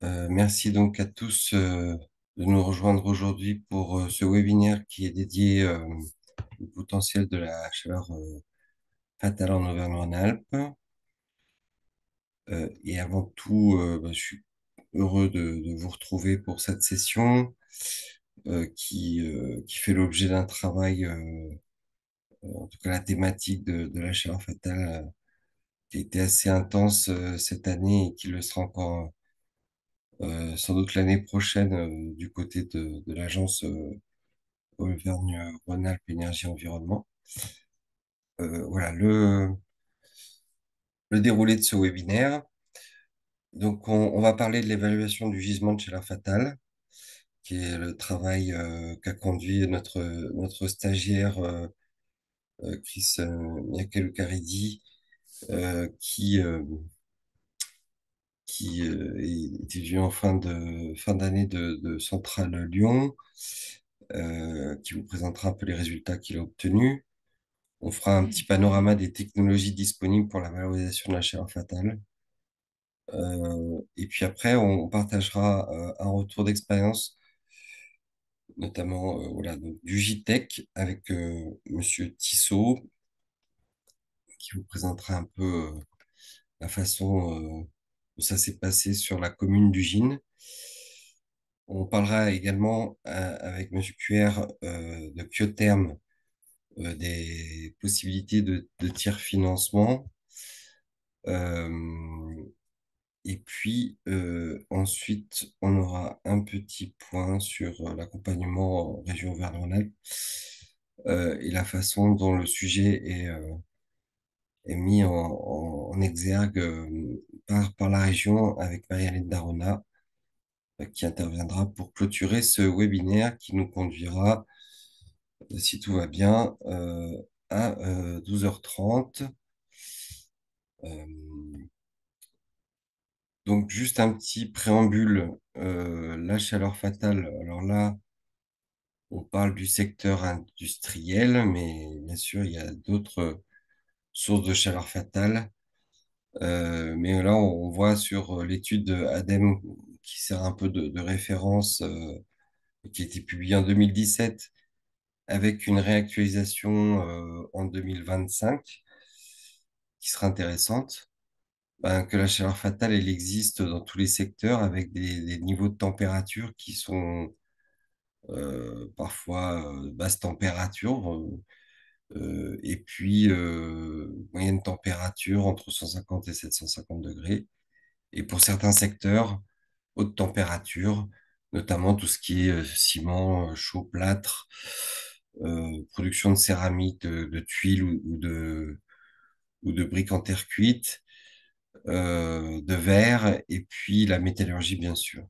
Merci donc à tous de nous rejoindre aujourd'hui pour ce webinaire qui est dédié au potentiel de la chaleur fatale en Auvergne-Rhône-Alpes. Et avant tout, je suis heureux de vous retrouver pour cette session qui fait l'objet d'un travail, en tout cas la thématique de la chaleur fatale, qui a été assez intense cette année et qui le sera encore sans doute l'année prochaine du côté de l'agence Auvergne-Rhône-Alpes Énergie Environnement. Voilà le déroulé de ce webinaire. Donc, on va parler de l'évaluation du gisement de chaleur fatale, qui est le travail qu'a conduit notre stagiaire Chris Miakelou-Caridi, qui est étudiant en fin d'année de Centrale Lyon, qui vous présentera un peu les résultats qu'il a obtenus. On fera un petit panorama des technologies disponibles pour la valorisation de la chaleur fatale. Et puis après, on partagera un retour d'expérience, notamment voilà, donc, du JTech avec Monsieur Tissot, qui vous présentera un peu la façon dont ça s'est passé sur la commune d'Ugine. On parlera également avec Monsieur QR de Kyotherm des possibilités de tiers financement. Euh, Et puis ensuite, on aura un petit point sur l'accompagnement en région Auvergne-Rhône-Alpes et la façon dont le sujet est mis en exergue par la région avec Marie-Hélène Darona qui interviendra pour clôturer ce webinaire qui nous conduira, si tout va bien, à 12h30. Donc, juste un petit préambule, la chaleur fatale. Alors là, on parle du secteur industriel, mais bien sûr, il y a d'autres sources de chaleur fatale. Mais là, on voit sur l'étude de ADEME qui sert un peu de référence, qui a été publiée en 2017, avec une réactualisation en 2025, qui sera intéressante. Ben, que la chaleur fatale, elle existe dans tous les secteurs avec des niveaux de température qui sont parfois basse température et puis moyenne température entre 150 et 750 degrés. Et pour certains secteurs, haute température, notamment tout ce qui est ciment, chaud, plâtre, production de céramique, de tuiles ou de briques en terre cuite, de verre, et puis la métallurgie, bien sûr,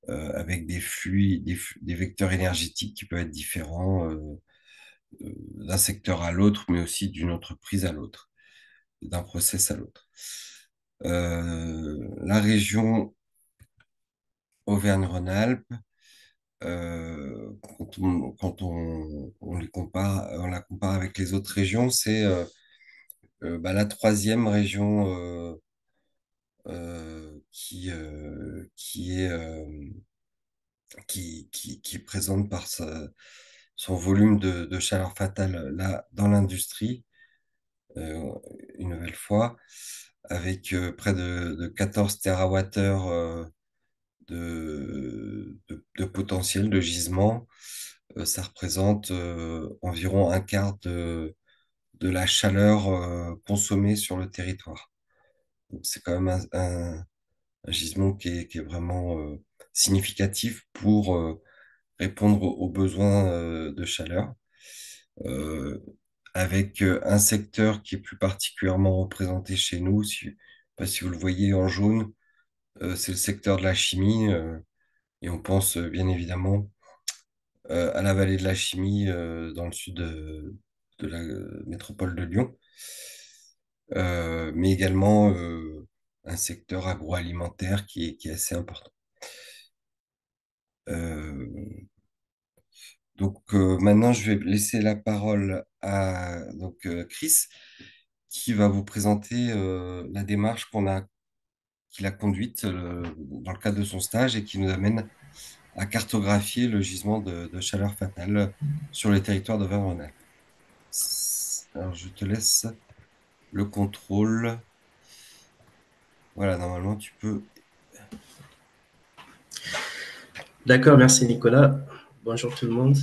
avec des flux, des vecteurs énergétiques qui peuvent être différents d'un secteur à l'autre, mais aussi d'une entreprise à l'autre, d'un process à l'autre. La région Auvergne-Rhône-Alpes, on la compare avec les autres régions, c'est bah, la troisième région qui est présente par son volume de chaleur fatale là, dans l'industrie, euh, une nouvelle fois, avec près de 14 TWh de potentiel de gisement. Ça représente environ un quart de la chaleur consommée sur le territoire. Donc, c'est quand même un gisement qui est vraiment significatif pour répondre aux besoins de chaleur, euh, avec un secteur qui est plus particulièrement représenté chez nous. Si, je sais pas si vous le voyez en jaune, c'est le secteur de la chimie, et on pense bien évidemment à la vallée de la chimie dans le sud de la métropole de Lyon, mais également un secteur agroalimentaire qui est assez important. Euh, Donc maintenant, je vais laisser la parole à Chris qui va vous présenter la démarche qu'on a qu'il a conduite dans le cadre de son stage et qui nous amène à cartographier le gisement de chaleur fatale sur le territoire d'Auvergne-Rhône-Alpes. Alors, je te laisse le contrôle. Voilà, normalement, tu peux. D'accord, merci Nicolas. Bonjour tout le monde.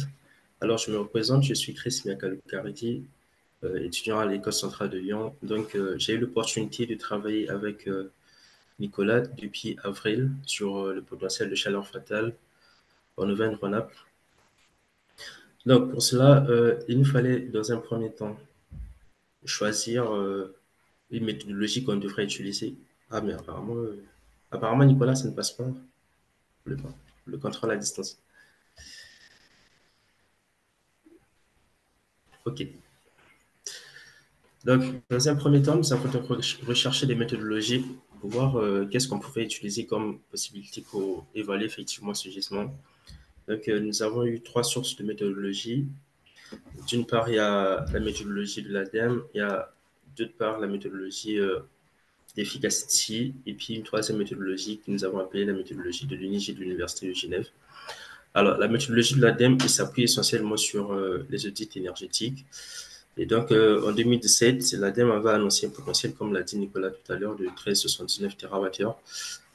Alors, je me représente, je suis Chris Miakalukaridi, étudiant à l'École centrale de Lyon. Donc, j'ai eu l'opportunité de travailler avec Nicolas depuis avril sur le potentiel de chaleur fatale en Auvergne-Rhône-Alpes. Donc, pour cela, il nous fallait, dans un premier temps, choisir une méthodologie qu'on devrait utiliser. Ah, mais apparemment, Nicolas, ça ne passe pas le, le contrôle à distance. OK. Donc, dans un premier temps, nous avons donc recherché des méthodologies pour voir qu'est-ce qu'on pouvait utiliser comme possibilité pour évaluer effectivement ce gisement. Donc, nous avons eu trois sources de méthodologie. D'une part, il y a la méthodologie de l'ADEME, il y a d'autre part la méthodologie d'Efficacity, et puis une troisième méthodologie que nous avons appelée la méthodologie de l'UNIG de l'Université de Genève. Alors, la méthodologie de l'ADEME s'appuie essentiellement sur les audits énergétiques. Et donc, en 2017, l'ADEME avait annoncé un potentiel, comme l'a dit Nicolas tout à l'heure, de 13,79 TWh.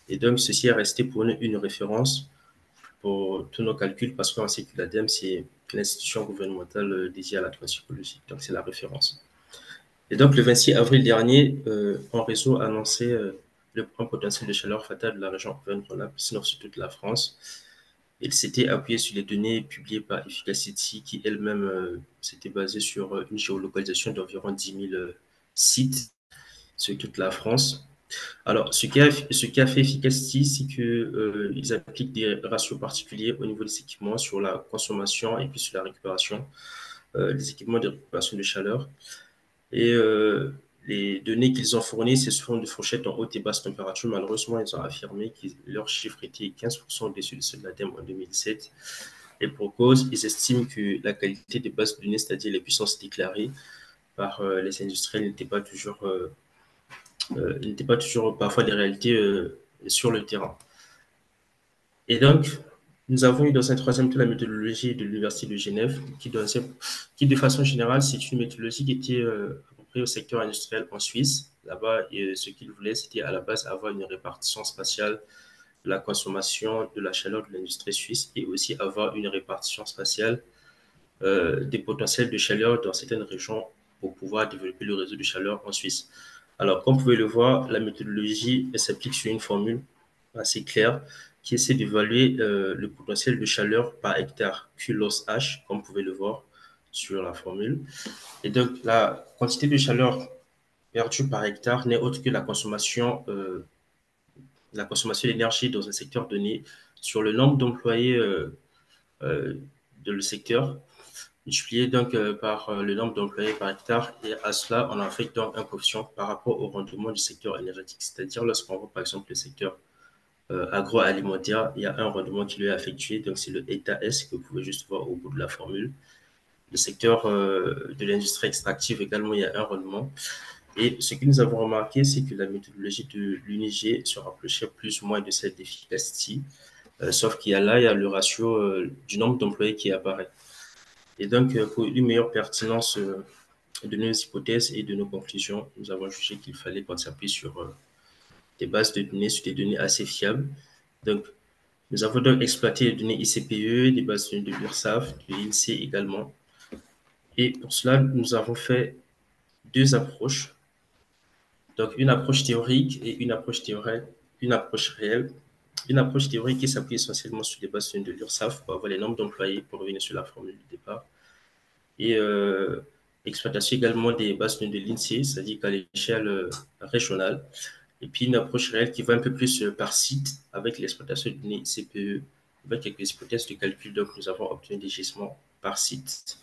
Et donc, ceci est resté pour nous une référence pour tous nos calculs parce qu'on sait que l'ADEME, c'est l'institution gouvernementale dédiée à la transition écologique. Donc, c'est la référence. Et donc, le 26 avril dernier, un réseau a annoncé le point potentiel de chaleur fatale de la région Auvergne-Rhône-Alpes, sinon sur toute la France. Il s'était appuyé sur les données publiées par Efficacity, qui elle-même s'était basée sur une géolocalisation d'environ 10 000 sites sur toute la France. Alors, ce qui a fait Efficacity, c'est qu'ils appliquent des ratios particuliers au niveau des équipements sur la consommation et puis sur la récupération, les équipements de récupération de chaleur. Et les données qu'ils ont fournies, c'est souvent des fourchettes en haute et basse température. Malheureusement, ils ont affirmé que leur chiffre était 15% au-dessus de ceux de l'ADEME en 2017. Et pour cause, ils estiment que la qualité des bases de données, c'est-à-dire les puissances déclarées par les industriels, n'était pas toujours parfois des réalités sur le terrain. Et donc, nous avons eu dans un troisième temps la méthodologie de l'Université de Genève, qui de façon générale, c'est une méthodologie qui était appropriée au secteur industriel en Suisse. Là-bas, ce qu'ils voulaient, c'était à la base avoir une répartition spatiale de la consommation de la chaleur de l'industrie suisse et aussi avoir une répartition spatiale des potentiels de chaleur dans certaines régions pour pouvoir développer le réseau de chaleur en Suisse. Alors, comme vous pouvez le voir, la méthodologie s'applique sur une formule assez claire qui essaie d'évaluer le potentiel de chaleur par hectare Q loss H, comme vous pouvez le voir sur la formule. Et donc, la quantité de chaleur perdue par hectare n'est autre que la consommation d'énergie dans un secteur donné sur le nombre d'employés euh, de le secteur multiplié donc par le nombre d'employés par hectare et à cela on affecte donc un coefficient par rapport au rendement du secteur énergétique. C'est-à-dire lorsqu'on voit par exemple le secteur agroalimentaire, il y a un rendement qui lui est affectué, donc c'est le eta S que vous pouvez juste voir au bout de la formule. Le secteur de l'industrie extractive également, il y a un rendement. Et ce que nous avons remarqué, c'est que la méthodologie de l'UNIG se rapprochait plus ou moins de celle d'Efficacity, sauf qu'il y a là, il y a le ratio du nombre d'employés qui apparaît. Et donc, pour une meilleure pertinence de nos hypothèses et de nos conclusions, nous avons jugé qu'il fallait qu'on s'appuie sur des bases de données, sur des données assez fiables. Donc, nous avons donc exploité les données ICPE, des bases de données de l'URSSAF, de l'INSEE également. Et pour cela, nous avons fait deux approches. Donc, une approche théorique et une approche réelle. Une approche théorique qui s'appuie essentiellement sur les bases de données de l'URSSAF pour avoir les nombres d'employés pour revenir sur la formule du départ. Et exploitation également des bases de données de l'INSEE, c'est-à-dire qu'à l'échelle régionale. Et puis une approche réelle qui va un peu plus par site avec l'exploitation de données CPE, avec quelques hypothèses de calcul. Donc, nous avons obtenu des gisements par site.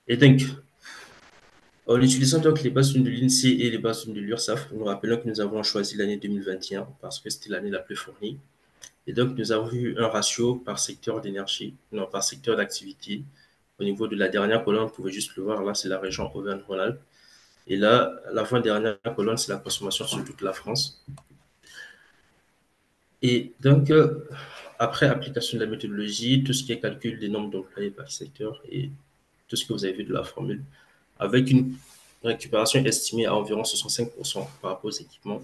Et donc, en utilisant donc les bases de données de l'INSEE et les bases de données de l'URSSAF, nous rappelons que nous avons choisi l'année 2021 parce que c'était l'année la plus fournie. Et donc, nous avons eu un ratio par secteur d'énergie, non, par secteur d'activité. Au niveau de la dernière colonne, vous pouvez juste le voir, là, c'est la région Auvergne-Rhône-Alpes. Et là, l'avant-dernière colonne, c'est la consommation sur toute la France. Et donc, après application de la méthodologie, tout ce qui est calcul des nombres d'employés par secteur et tout ce que vous avez vu de la formule, avec une récupération estimée à environ 65% par rapport aux équipements.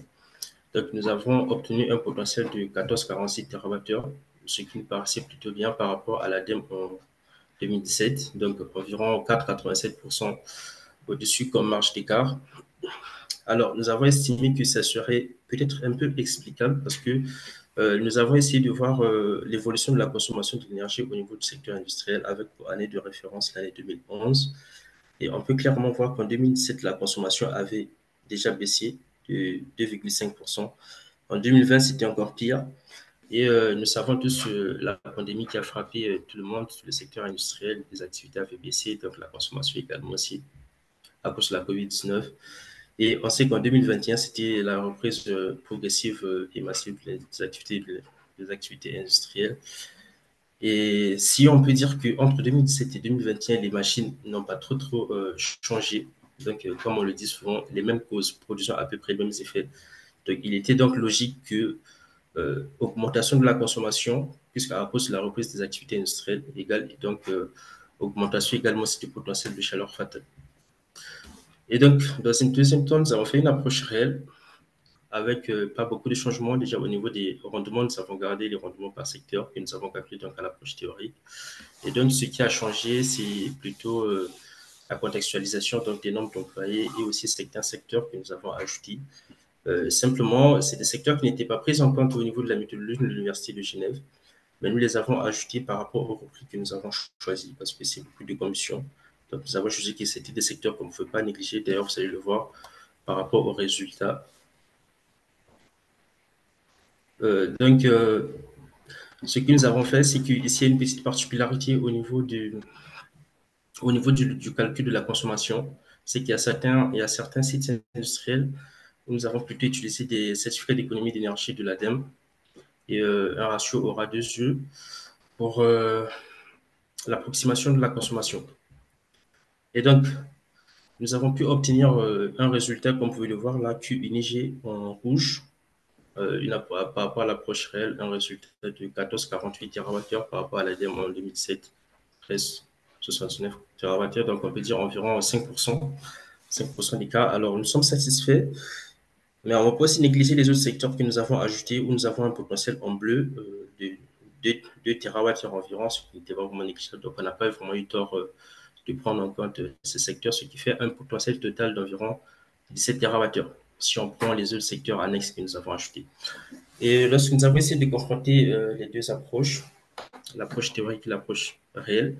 Donc, nous avons obtenu un potentiel de 14,46 TWh, ce qui nous paraissait plutôt bien par rapport à l'ADEME en 2017, donc environ 4,87% au-dessus comme marge d'écart. Alors, nous avons estimé que ça serait peut-être un peu explicable parce que nous avons essayé de voir l'évolution de la consommation d'énergie au niveau du secteur industriel avec pour année de référence l'année 2011. Et on peut clairement voir qu'en 2017, la consommation avait déjà baissé de 2,5%. En 2020, c'était encore pire. Et nous savons tous la pandémie qui a frappé tout le monde, le secteur industriel, les activités avaient baissé, donc la consommation également aussi à cause de la COVID-19. Et on sait qu'en 2021, c'était la reprise progressive et massive des activités industrielles. Et si on peut dire qu'entre 2017 et 2021, les machines n'ont pas trop changé, donc comme on le dit souvent, les mêmes causes produisant à peu près les mêmes effets. Donc il était donc logique que augmentation de la consommation, puisqu'à cause de la reprise des activités industrielles égale, et donc augmentation également aussi du potentiel de chaleur fatale. Et donc, dans une deuxième temps, nous avons fait une approche réelle avec pas beaucoup de changements. Déjà au niveau des rendements, nous avons gardé les rendements par secteur que nous avons calculés donc à l'approche théorique. Et donc, ce qui a changé, c'est plutôt la contextualisation donc, des nombres d'employés et aussi certains secteurs que nous avons ajoutés. Simplement, c'est des secteurs qui n'étaient pas pris en compte au niveau de la méthodologie de l'Université de Genève, mais nous les avons ajoutés par rapport aux rubriques que nous avons choisies parce que c'est beaucoup de commissions. Donc, nous avons choisi que c'était des secteurs qu'on ne pouvait pas négliger. D'ailleurs, vous allez le voir par rapport aux résultats. Donc, ce que nous avons fait, c'est qu'ici, il y a une petite particularité au niveau du calcul de la consommation. C'est il y a certains sites industriels où nous avons plutôt utilisé des certificats d'économie d'énergie de l'ADEME et un ratio aura 2 yeux pour l'approximation de la consommation. Et donc, nous avons pu obtenir un résultat, comme vous pouvez le voir là, Q unigé en rouge, par rapport à l'approche réelle, un résultat de 14,48 TWh par rapport à l'ADEME en 2007, 13,69 TWh, donc on peut dire environ 5% d'écart. Alors, nous sommes satisfaits, mais on ne peut aussi négliger les autres secteurs que nous avons ajoutés où nous avons un potentiel en bleu de 2 TWh environ, ce qui n'était pas vraiment négligeable. Donc, on n'a pas vraiment eu tort de prendre en compte ce secteur, ce qui fait un potentiel total d'environ 17 TWh si on prend les autres secteurs annexes que nous avons ajoutés. Et lorsque nous avons essayé de confronter les deux approches, l'approche théorique et l'approche réelle,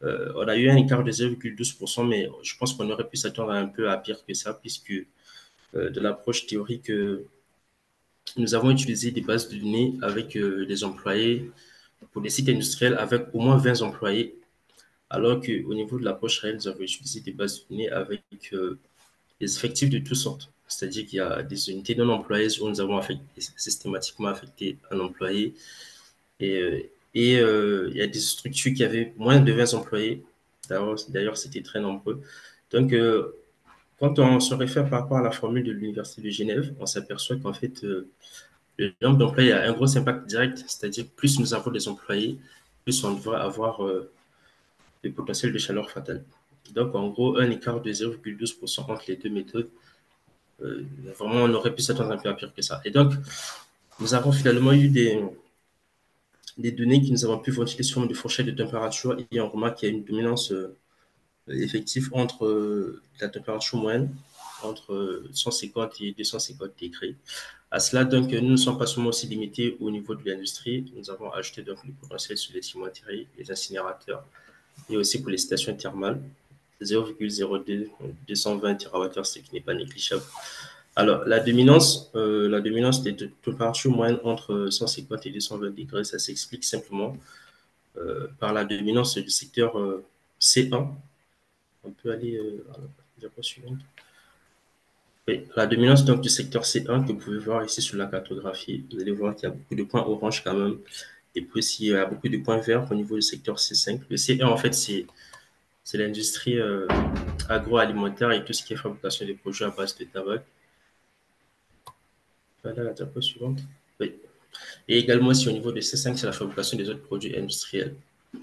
on a eu un écart de 0,12%, mais je pense qu'on aurait pu s'attendre un peu à pire que ça, puisque de l'approche théorique, nous avons utilisé des bases de données avec des employés pour des sites industriels avec au moins 20 employés, alors qu'au niveau de l'approche réelle, nous avons utilisé des bases de données avec des effectifs de toutes sortes. C'est-à-dire qu'il y a des unités non employées où nous avons systématiquement affecté un employé et, il y a des structures qui avaient moins de 20 employés. D'ailleurs, c'était très nombreux. Donc, quand on se réfère par rapport à la formule de l'Université de Genève, on s'aperçoit qu'en fait, le nombre d'employés a un gros impact direct. C'est-à-dire que plus nous avons des employés, plus on devrait avoir le potentiel de chaleur fatale. Donc, en gros, un écart de 0,12% entre les deux méthodes. Vraiment, on aurait pu s'attendre un peu à pire que ça. Et donc, nous avons finalement eu des données que nous avons pu ventiler sur forme de fourchette de température et on remarque qu'il y a une dominance effective entre la température moyenne, entre 150 et 250 degrés. À cela, donc, nous ne sommes pas seulement aussi limités au niveau de l'industrie, nous avons ajouté donc le potentiel sur les cimenteries, les incinérateurs et aussi pour les stations thermales, 0,02 220 TWh, ce qui n'est pas négligeable. Alors, la dominance des températures moyennes entre 150 et 220 degrés, ça s'explique simplement par la dominance du secteur C1. On peut aller à la diapo suivante. Oui, la dominance donc, du secteur C1 que vous pouvez voir ici sur la cartographie. Vous allez voir qu'il y a beaucoup de points orange quand même. Et puis aussi, il y a beaucoup de points verts au niveau du secteur C5. Le C1, en fait, c'est l'industrie agroalimentaire et tout ce qui est fabrication des produits à base de tabac. Voilà la diapo suivante. Oui. Et également aussi au niveau de C5, c'est la fabrication des autres produits industriels.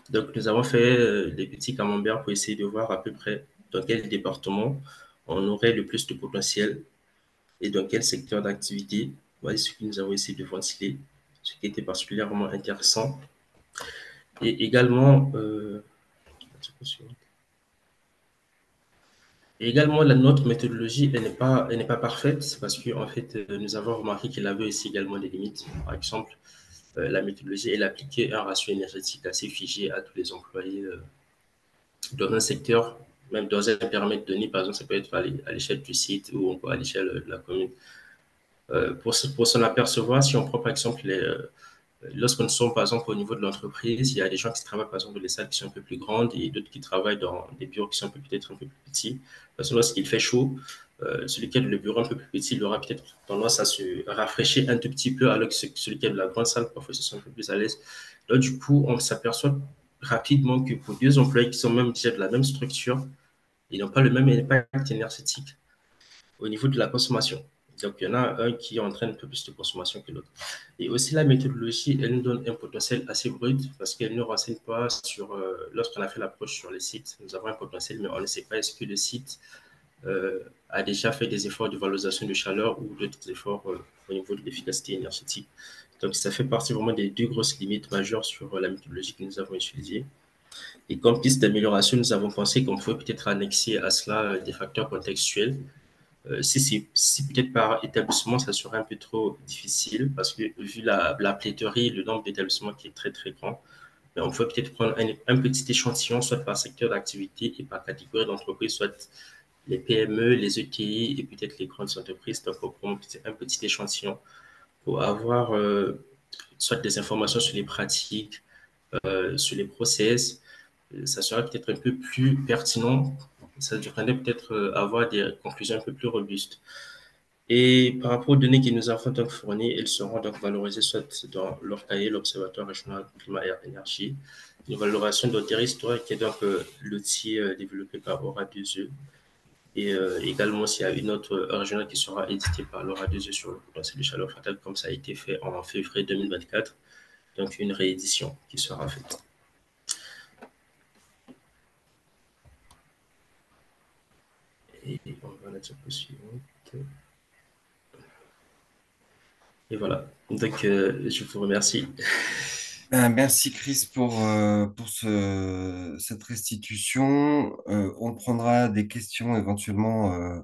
Donc nous avons fait des petits camemberts pour essayer de voir à peu près dans quel département on aurait le plus de potentiel et dans quel secteur d'activité. Voilà ce que nous avons essayé de ventiler, ce qui était particulièrement intéressant. Et également, notre méthodologie, elle n'est pas parfaite parce qu'en fait, nous avons remarqué qu'elle avait aussi également des limites. Par exemple, la méthodologie, elle appliquait un ratio énergétique assez figé à tous les employés dans un secteur, même dans un périmètre donné. Par exemple, ça peut être à l'échelle du site ou encore à l'échelle de la commune. Pour s'en apercevoir, si on prend par exemple lorsqu'on sommes par exemple au niveau de l'entreprise, il y a des gens qui travaillent par exemple dans des salles qui sont un peu plus grandes et d'autres qui travaillent dans des bureaux qui sont peut-être un peu plus petits. Parce que lorsqu'il fait chaud, celui qui a le bureau un peu plus petit, il aura peut-être tendance à se rafraîchir un tout petit peu, alors que celui qui a de la grande salle, parfois, se sent un peu plus à l'aise. Là, du coup, on s'aperçoit rapidement que pour deux employés qui sont même déjà de la même structure, ils n'ont pas le même impact énergétique au niveau de la consommation. Donc, il y en a un qui entraîne un peu plus de consommation que l'autre. Et aussi, la méthodologie, elle nous donne un potentiel assez brut parce qu'elle ne nous renseigne pas sur, lorsqu'on a fait l'approche sur les sites, nous avons un potentiel, mais on ne sait pas est-ce que le site a déjà fait des efforts de valorisation de chaleur ou d'autres efforts au niveau de l'efficacité énergétique. Donc, ça fait partie vraiment des deux grosses limites majeures sur la méthodologie que nous avons utilisée. Et comme piste d'amélioration, nous avons pensé qu'on pouvait peut-être annexer à cela des facteurs contextuels si peut-être par établissement, ça serait un peu trop difficile parce que vu la pléthorie, le nombre d'établissements qui est très très grand, mais on peut peut-être prendre un petit échantillon, soit par secteur d'activité et par catégorie d'entreprise, soit les PME, les ETI et peut-être les grandes entreprises. Donc, on prend un petit échantillon pour avoir soit des informations sur les pratiques, sur les process. Ça serait peut-être un peu plus pertinent. Ça devrait peut-être avoir des conclusions un peu plus robustes. Et par rapport aux données qui nous avons donc fournies, elles seront donc valorisées soit dans l'ORCAE, l'Observatoire régional climat et énergie, une valorisation d'intérêt historique qui est donc l'outil développé par Aura 2E. Et également, s'il y a une autre régionale qui sera éditée par l'Aura 2E sur le potentiel de chaleur fatale, comme ça a été fait en février 2024, donc une réédition qui sera faite. Et on va la diapo suivante. Et voilà. Donc, je vous remercie. Ben, merci Chris pour cette restitution. On prendra des questions éventuellement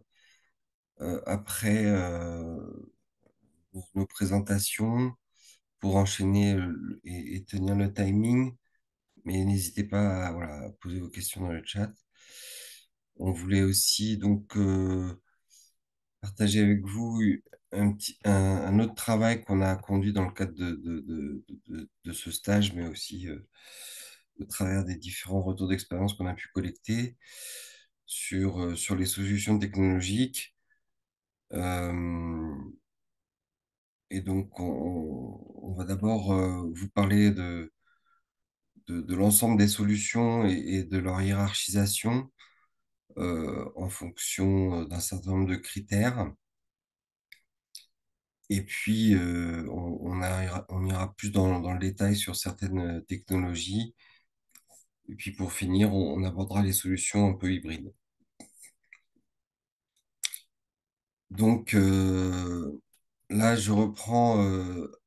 après nos présentations pour enchaîner et tenir le timing. Mais n'hésitez pas à, voilà, à poser vos questions dans le chat. On voulait aussi donc partager avec vous un autre travail qu'on a conduit dans le cadre de ce stage, mais aussi au travers des différents retours d'expérience qu'on a pu collecter sur les solutions technologiques. Euh, et donc, on va d'abord vous parler de l'ensemble des solutions et de leur hiérarchisation en fonction d'un certain nombre de critères. Et puis, on ira plus dans le détail sur certaines technologies. Et puis, pour finir, on abordera les solutions un peu hybrides. Donc, là, je reprends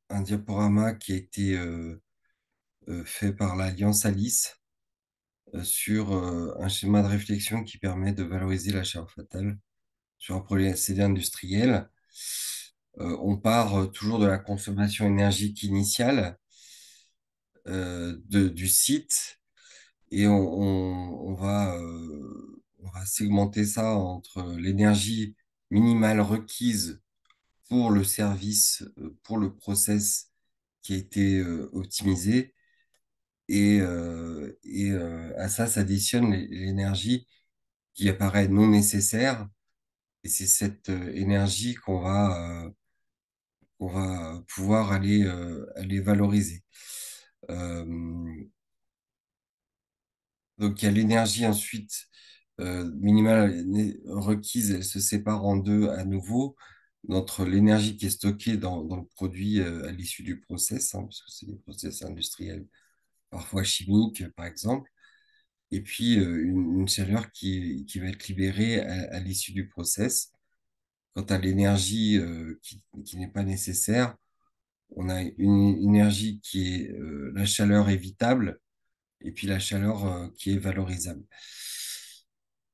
un diaporama qui a été fait par l'Alliance Alice sur un schéma de réflexion qui permet de valoriser la chaleur fatale sur un procédé industriel. On part toujours de la consommation énergique initiale du site et on va segmenter ça entre l'énergie minimale requise pour le service, pour le process qui a été optimisé à ça s'additionne l'énergie qui apparaît non nécessaire et c'est cette énergie qu'on va pouvoir aller valoriser. Euh, donc, il y a l'énergie ensuite minimale requise, elle se sépare en deux à nouveau. entre l'énergie qui est stockée dans le produit à l'issue du process, hein, parce que c'est des process industriels, parfois chimiques, par exemple, et puis une chaleur qui va être libérée à l'issue du process. Quant à l'énergie qui n'est pas nécessaire, on a une énergie qui est la chaleur évitable et puis la chaleur qui est valorisable.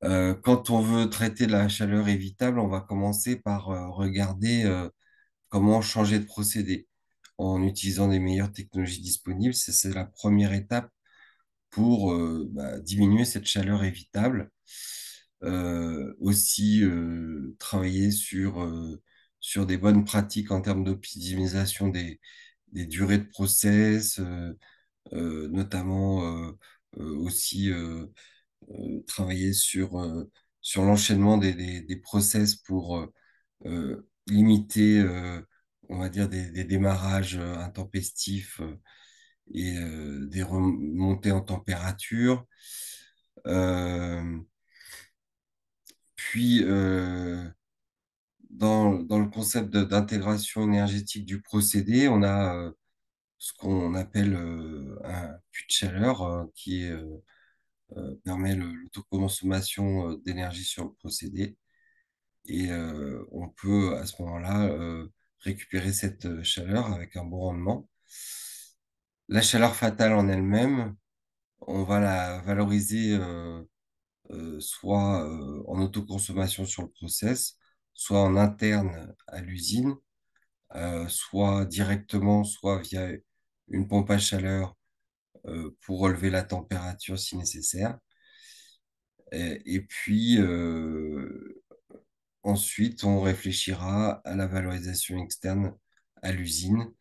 Quand on veut traiter la chaleur évitable, on va commencer par regarder comment changer de procédé en utilisant les meilleures technologies disponibles. C'est la première étape pour diminuer cette chaleur évitable. Aussi, travailler sur des bonnes pratiques en termes d'optimisation des durées de process, notamment aussi travailler sur l'enchaînement des process pour limiter, on va dire, des démarrages intempestifs et des remontées en température. Euh, puis, dans le concept d'intégration énergétique du procédé, on a ce qu'on appelle un puits de chaleur qui permet l'autoconsommation d'énergie sur le procédé. Et on peut à ce moment-là récupérer cette chaleur avec un bon rendement. La chaleur fatale en elle-même, on va la valoriser soit en autoconsommation sur le process, soit en interne à l'usine, soit directement, soit via une pompe à chaleur pour relever la température si nécessaire. Et puis, ensuite, on réfléchira à la valorisation externe à l'usine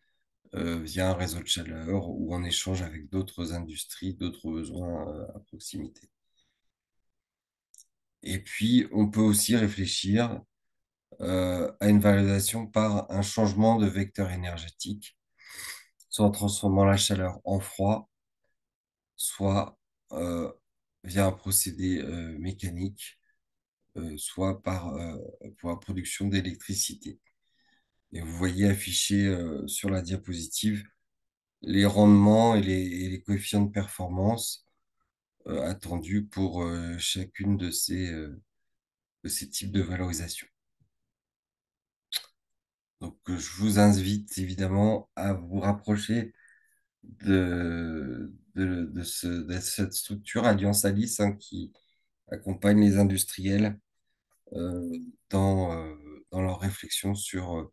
via un réseau de chaleur ou en échange avec d'autres industries, d'autres besoins à proximité. Et puis, on peut aussi réfléchir à une valorisation par un changement de vecteur énergétique, soit en transformant la chaleur en froid, soit euh, via un procédé mécanique, soit pour la production d'électricité. Et vous voyez affiché sur la diapositive les rendements et les coefficients de performance attendus pour chacune de ces types de valorisation. Donc, je vous invite évidemment à vous rapprocher de cette structure Alliance Alice hein, qui accompagne les industriels euh, dans leur réflexion sur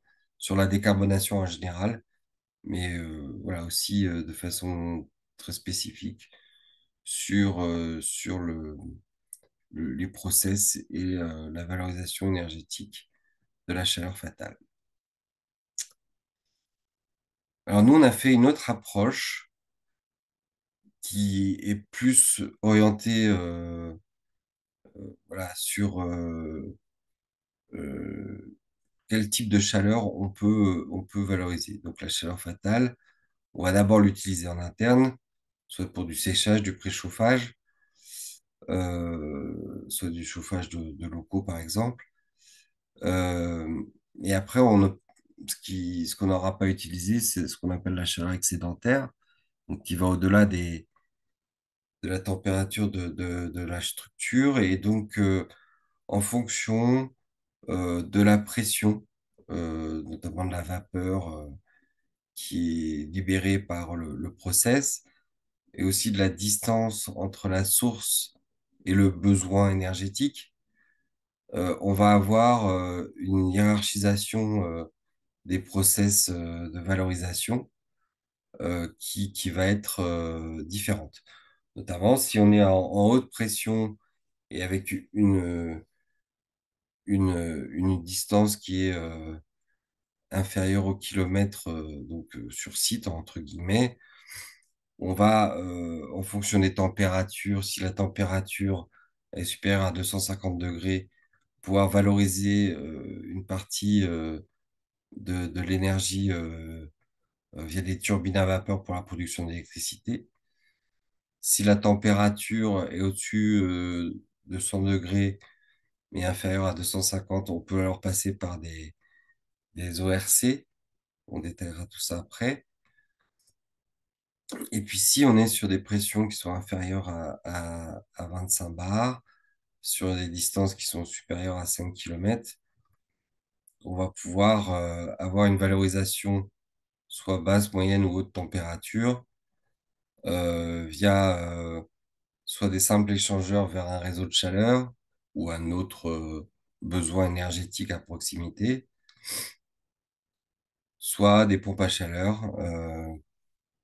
la décarbonation en général, mais voilà aussi de façon très spécifique sur les process et la valorisation énergétique de la chaleur fatale. Alors nous, on a fait une autre approche qui est plus orientée voilà, sur euh, quel type de chaleur on peut valoriser. Donc la chaleur fatale, on va d'abord l'utiliser en interne, soit pour du séchage, du préchauffage, soit du chauffage de locaux par exemple. Euh, et après, ce qu'on n'aura pas utilisé, c'est ce qu'on appelle la chaleur excédentaire, donc qui va au-delà de la température de la structure et donc en fonction de la pression, notamment de la vapeur qui est libérée par le process, et aussi de la distance entre la source et le besoin énergétique, on va avoir une hiérarchisation des process de valorisation qui va être différente. Notamment si on est en haute pression et avec une distance qui est inférieure au kilomètre donc sur site, entre guillemets, on va, en fonction des températures, si la température est supérieure à 250 degrés, pouvoir valoriser une partie de l'énergie via des turbines à vapeur pour la production d'électricité. Si la température est au-dessus de 100 degrés mais inférieure à 250, on peut alors passer par des ORC. On détaillera tout ça après. Et puis, si on est sur des pressions qui sont inférieures à 25 bars, sur des distances qui sont supérieures à 5 km, on va pouvoir avoir une valorisation soit basse, moyenne ou haute température via soit des simples échangeurs vers un réseau de chaleur ou un autre besoin énergétique à proximité, soit des pompes à chaleur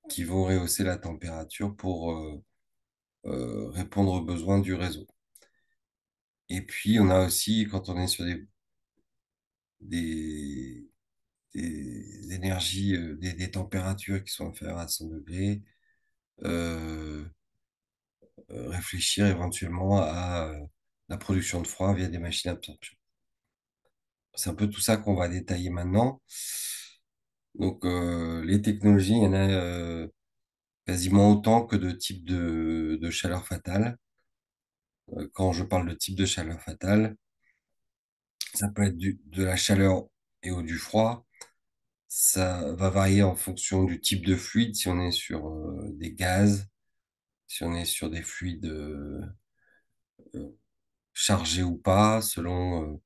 qui vont rehausser la température pour répondre aux besoins du réseau. Et puis, on a aussi, quand on est sur des, des énergies, des températures qui sont inférieures à 100 degrés, euh, réfléchir éventuellement à la production de froid via des machines à absorption. C'est un peu tout ça qu'on va détailler maintenant. Donc, les technologies, il y en a quasiment autant que de types de chaleur fatale. Quand je parle de type de chaleur fatale, ça peut être de la chaleur et ou du froid. Ça va varier en fonction du type de fluide, si on est sur des gaz, si on est sur des fluides euh, chargés ou pas, selon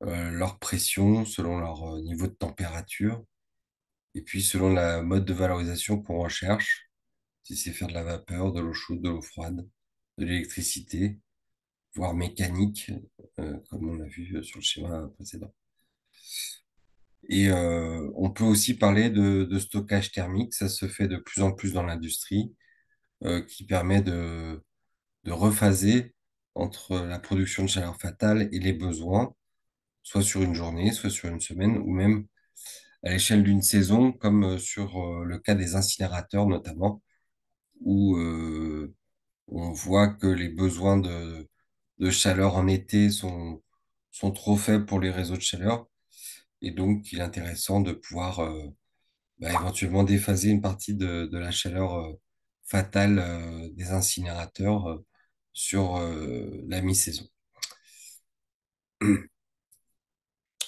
leur pression, selon leur niveau de température, et puis selon la mode de valorisation qu'on recherche, si c'est faire de la vapeur, de l'eau chaude, de l'eau froide, de l'électricité, voire mécanique, comme on l'a vu sur le schéma précédent. Et on peut aussi parler de stockage thermique, ça se fait de plus en plus dans l'industrie, qui permet de rephaser entre la production de chaleur fatale et les besoins, soit sur une journée, soit sur une semaine, ou même à l'échelle d'une saison, comme sur le cas des incinérateurs notamment, où on voit que les besoins de chaleur en été sont trop faibles pour les réseaux de chaleur. Et donc, il est intéressant de pouvoir éventuellement déphaser une partie de la chaleur fatale des incinérateurs sur la mi-saison.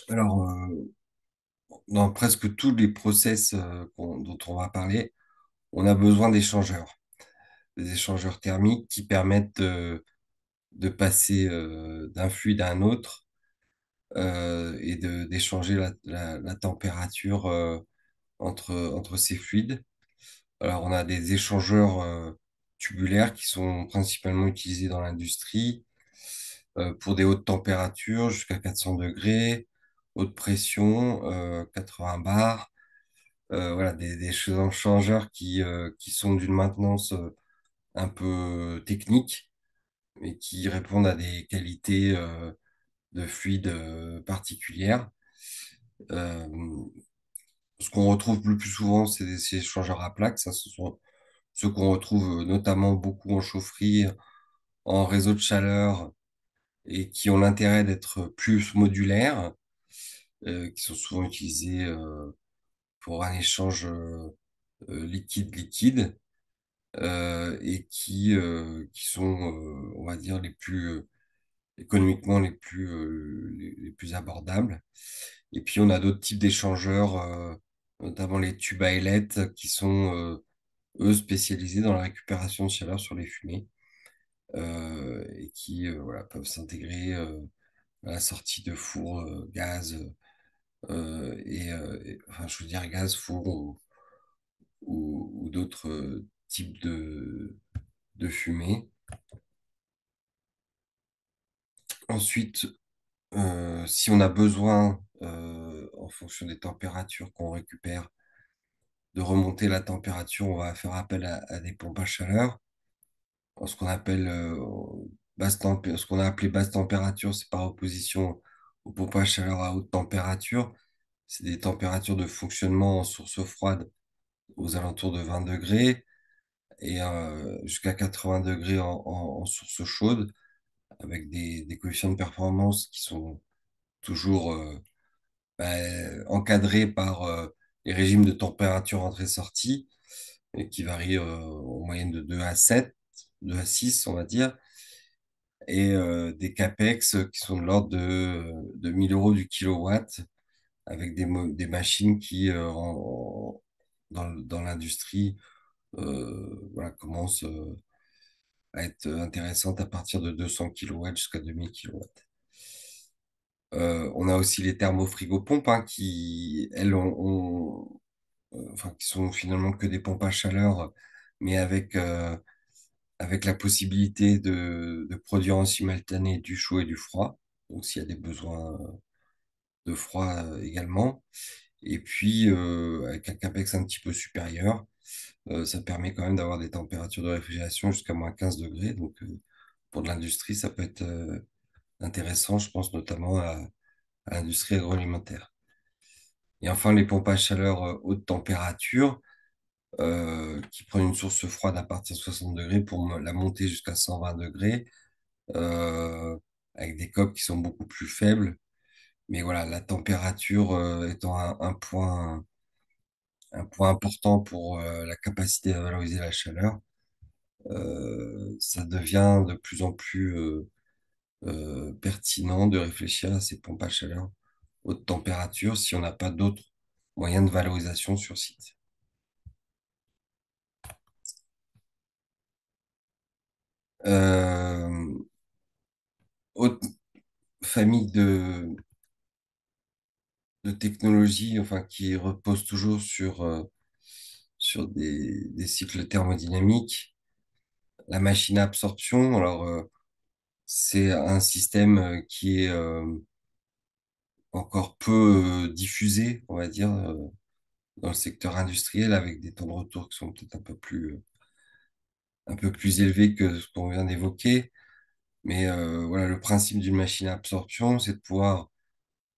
Alors, dans presque tous les process dont on va parler, on a besoin d'échangeurs. Des échangeurs thermiques qui permettent de passer d'un fluide à un autre et d'échanger la température entre ces fluides. Alors, on a des échangeurs tubulaires qui sont principalement utilisés dans l'industrie pour des hautes températures jusqu'à 400 degrés, haute pression, 80 bars. Voilà, des échangeurs qui sont d'une maintenance un peu technique, mais qui répondent à des qualités de fluide particulières. Euh, Ce qu'on retrouve le plus souvent, c'est ces échangeurs à plaques. Ça, ce sont ceux qu'on retrouve notamment beaucoup en chaufferie, en réseau de chaleur, et qui ont l'intérêt d'être plus modulaires, qui sont souvent utilisés pour un échange liquide-liquide, et qui sont, on va dire, les plus économiquement les plus abordables. Et puis, on a d'autres types d'échangeurs, notamment les tubes à ailettes, qui sont, eux, spécialisés dans la récupération de chaleur sur les fumées et qui voilà, peuvent s'intégrer à la sortie de four gaz, enfin, je veux dire gaz, four ou d'autres types de fumée. Ensuite, si on a besoin, en fonction des températures qu'on récupère, de remonter la température, on va faire appel à des pompes à chaleur. Ce qu'on appelle ce qu'on a appelé basse température, c'est par opposition aux pompes à chaleur à haute température. C'est des températures de fonctionnement en source froide aux alentours de 20 degrés et jusqu'à 80 degrés en source chaude, avec des coefficients de performance qui sont toujours bah, encadrés par les régimes de température entrée-sortie, et qui varient en moyenne de 2 à 7, 2 à 6, on va dire, et des CAPEX qui sont de l'ordre de 1000 euros du kilowatt, avec des machines qui, dans l'industrie, voilà, commencent à être intéressantes à partir de 200 kilowatts jusqu'à 2000 kilowatts. On a aussi les thermofrigopompes hein, qui, elles, enfin, qui sont finalement que des pompes à chaleur, mais avec la possibilité de produire en simultané du chaud et du froid. Donc, s'il y a des besoins de froid également. Et puis, avec un CAPEX un petit peu supérieur, ça permet quand même d'avoir des températures de réfrigération jusqu'à -15 degrés. Donc, pour de l'industrie, ça peut être intéressant, je pense notamment à l'industrie agroalimentaire. Et enfin, les pompes à chaleur haute température, qui prennent une source froide à partir de 60 degrés pour la monter jusqu'à 120 degrés, euh, avec des COP qui sont beaucoup plus faibles. Mais voilà, la température étant un point important pour la capacité à valoriser la chaleur, ça devient de plus en plus pertinent de réfléchir à ces pompes à chaleur haute température si on n'a pas d'autres moyens de valorisation sur site. Euh, Autre famille de technologies enfin, qui repose toujours sur des cycles thermodynamiques, la machine à absorption. Alors, c'est un système qui est encore peu diffusé, on va dire, dans le secteur industriel, avec des temps de retour qui sont peut-être un peu plus élevés que ce qu'on vient d'évoquer. Mais voilà, le principe d'une machine à absorption, c'est de pouvoir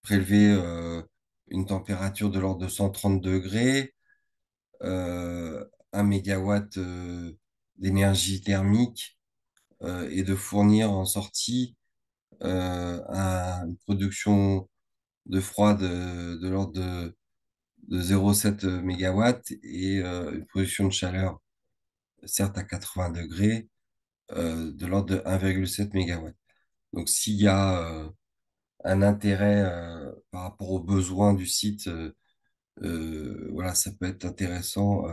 prélever une température de l'ordre de 130 degrés, 1 mégawatt d'énergie thermique et de fournir en sortie une production de froid de l'ordre de 0,7 mégawatts et une production de chaleur, certes à 80 degrés, de l'ordre de 1,7 mégawatts. Donc, s'il y a un intérêt par rapport aux besoins du site, voilà, ça peut être intéressant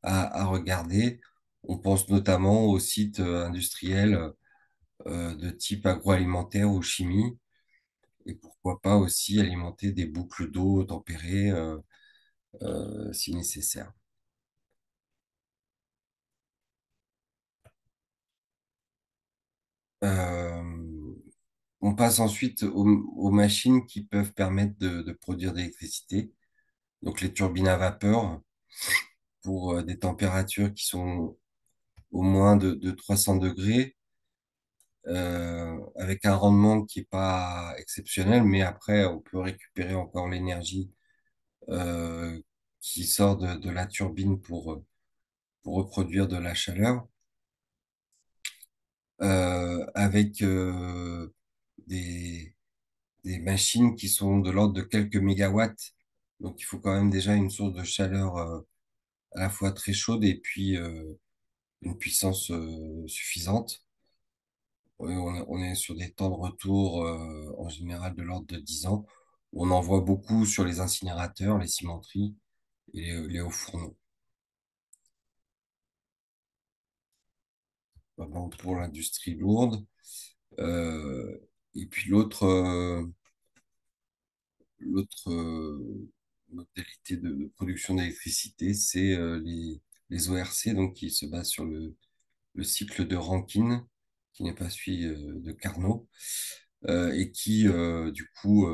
à regarder. On pense notamment aux sites industriels de type agroalimentaire ou chimie, et pourquoi pas aussi alimenter des boucles d'eau tempérées si nécessaire. Euh, on passe ensuite aux machines qui peuvent permettre de produire de l'électricité, donc les turbines à vapeur pour des températures qui sont au moins de 300 degrés, avec un rendement qui n'est pas exceptionnel, mais après, on peut récupérer encore l'énergie euh, qui sort de la turbine pour reproduire de la chaleur, avec des, des machines qui sont de l'ordre de quelques mégawatts. Donc, il faut quand même déjà une source de chaleur à la fois très chaude et puis une puissance suffisante. On est sur des temps de retour en général de l'ordre de 10 ans. On en voit beaucoup sur les incinérateurs, les cimenteries et les hauts fourneaux. Vraiment pour l'industrie lourde. Euh, et puis l'autre modalité de production d'électricité, c'est les ORC, donc qui se basent sur le cycle de Rankine, qui n'est pas celui de Carnot, et qui, du coup,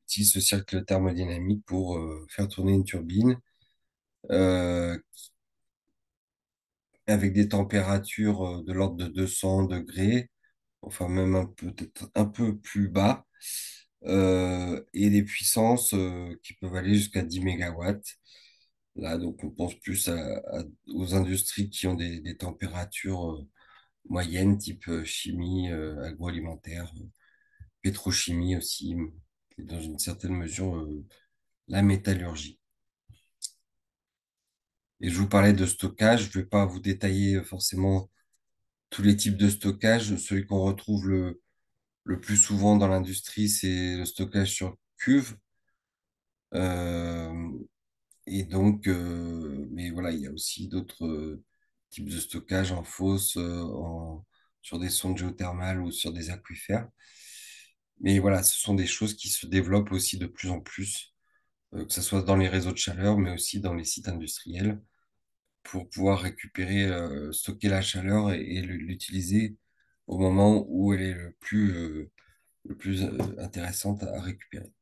utilise ce cercle thermodynamique pour faire tourner une turbine euh, avec des températures de l'ordre de 200 degrés, enfin même peut-être un peu plus bas, et des puissances qui peuvent aller jusqu'à 10 mégawatts. Là, donc on pense plus aux industries qui ont des températures moyennes, type chimie, agroalimentaire, pétrochimie aussi, et dans une certaine mesure la métallurgie. Et je vous parlais de stockage, je ne vais pas vous détailler forcément tous les types de stockage. Celui qu'on retrouve le plus souvent dans l'industrie, c'est le stockage sur cuve. Euh, et donc, mais voilà, il y a aussi d'autres types de stockage en fosse, sur des sondes géothermales ou sur des aquifères. Mais voilà, ce sont des choses qui se développent aussi de plus en plus, que ce soit dans les réseaux de chaleur, mais aussi dans les sites industriels, pour pouvoir récupérer, stocker la chaleur et l'utiliser au moment où elle est le plus intéressante à récupérer.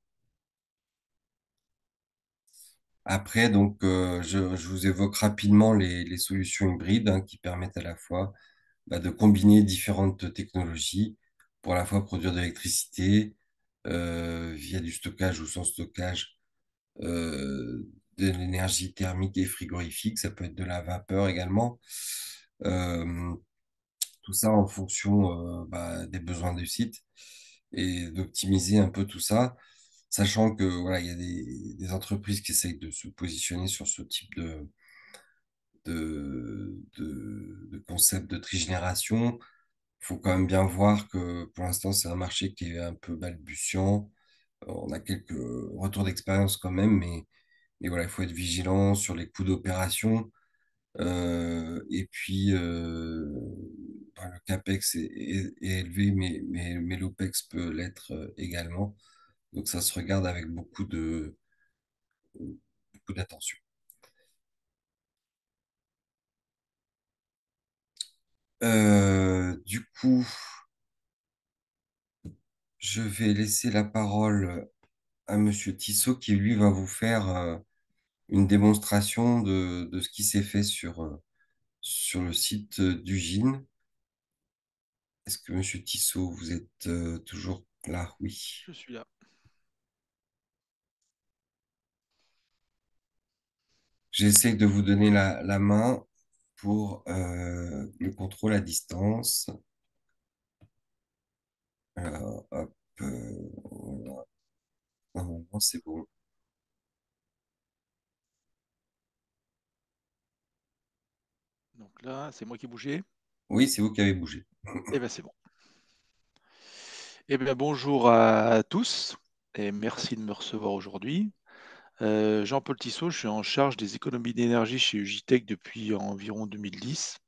Après, donc, je vous évoque rapidement les solutions hybrides, hein, qui permettent à la fois, bah, de combiner différentes technologies pour à la fois produire de l'électricité via du stockage ou sans stockage, de l'énergie thermique et frigorifique, ça peut être de la vapeur également. Euh, Tout ça en fonction, bah, des besoins du site et d'optimiser un peu tout ça, sachant que voilà, il y a des entreprises qui essayent de se positionner sur ce type de concept de trigénération. Il faut quand même bien voir que pour l'instant, c'est un marché qui est un peu balbutiant. On a quelques retours d'expérience quand même, mais voilà, il faut être vigilant sur les coûts d'opération. Et puis, ben, le CAPEX est élevé, mais l'OPEX peut l'être également. Donc, ça se regarde avec beaucoup d'attention. Du coup, je vais laisser la parole à Monsieur Tissot qui, lui, va vous faire une démonstration de ce qui s'est fait sur le site d'Ugine. Est-ce que Monsieur Tissot, vous êtes toujours là? Oui. Je suis là. J'essaie de vous donner la main pour le contrôle à distance. Alors, hop, voilà. Normalement, c'est bon. Donc là, c'est moi qui ai bougé. Oui, c'est vous qui avez bougé. Eh bien, c'est bon. Eh bien, bonjour à tous et merci de me recevoir aujourd'hui. Jean-Paul Tissot, je suis en charge des économies d'énergie chez Ugitech depuis environ 2010.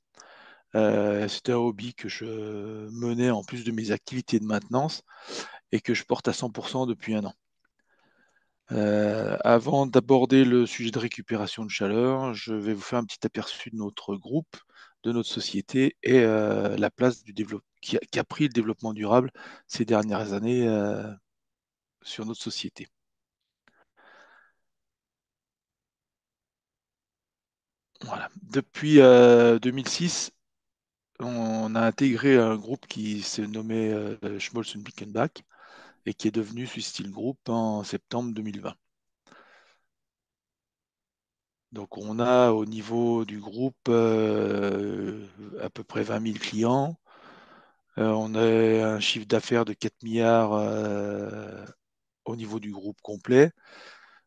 C'était un hobby que je menais en plus de mes activités de maintenance et que je porte à 100% depuis un an. Avant d'aborder le sujet de récupération de chaleur, je vais vous faire un petit aperçu de notre groupe, de notre société et la place du qui a pris le développement durable ces dernières années sur notre société. Voilà. Depuis 2006, on a intégré un groupe qui se nommait Schmolz und Bickenbach et qui est devenu Swiss Steel Group en septembre 2020. Donc on a au niveau du groupe à peu près 20 000 clients. On a un chiffre d'affaires de 4 milliards au niveau du groupe complet.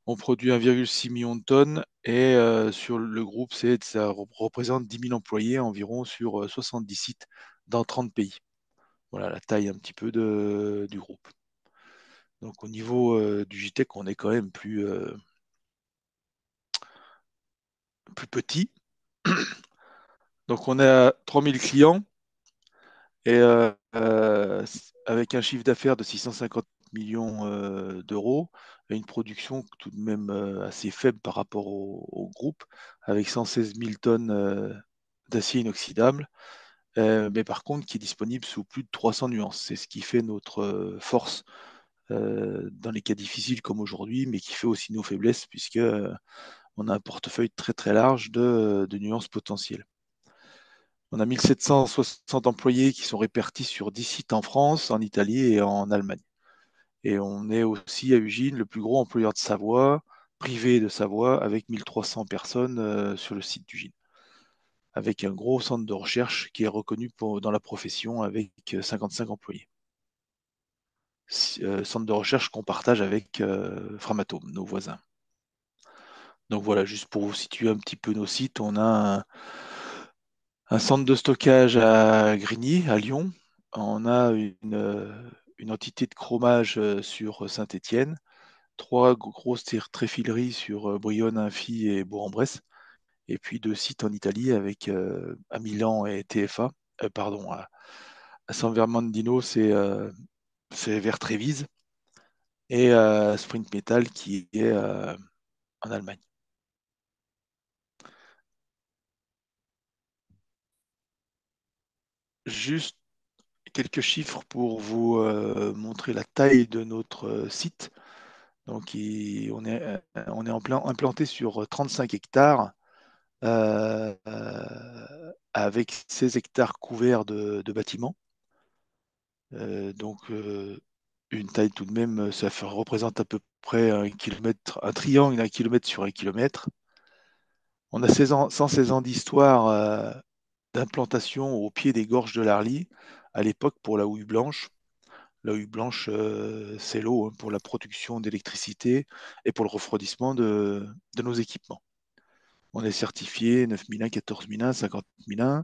On produit 1,6 million de tonnes et sur le groupe, ça représente 10 000 employés environ sur 70 sites dans 30 pays. Voilà la taille un petit peu du groupe. Donc au niveau du JTEC, on est quand même plus petit. Donc on a 3 000 clients et avec un chiffre d'affaires de 650 millions d'euros et une production tout de même assez faible par rapport au groupe, avec 116 000 tonnes d'acier inoxydable, mais par contre qui est disponible sous plus de 300 nuances. C'est ce qui fait notre force dans les cas difficiles comme aujourd'hui, mais qui fait aussi nos faiblesses, puisque on a un portefeuille très très large de nuances potentielles. On a 1760 employés qui sont répartis sur 10 sites en France, en Italie et en Allemagne. Et on est aussi à Ugine le plus gros employeur de Savoie, privé de Savoie, avec 1300 personnes sur le site d'Ugine, avec un gros centre de recherche qui est reconnu dans la profession avec 55 employés. Centre de recherche qu'on partage avec Framatome, nos voisins. Donc voilà, juste pour vous situer un petit peu nos sites, on a un centre de stockage à Grigny, à Lyon. On a une entité de chromage sur Saint-Étienne 3 grosses tréfileries sur Brionne, Infy et Bourg-en-Bresse, et puis 2 sites en Italie avec à Milan et TFA, pardon, à San Vermandino, c'est vers Trévise, et Sprint Metal qui est en Allemagne. Juste quelques chiffres pour vous montrer la taille de notre site. Donc, on est implanté sur 35 hectares, avec 16 hectares couverts de bâtiments. Donc, une taille tout de même, ça représente à peu près un triangle d'un kilomètre sur un kilomètre. On a 116 ans d'histoire d'implantation au pied des gorges de l'Arly, à l'époque pour la houille blanche. La houille blanche, c'est l'eau, hein, pour la production d'électricité et pour le refroidissement de nos équipements. On est certifié 9001, 14001, 50001.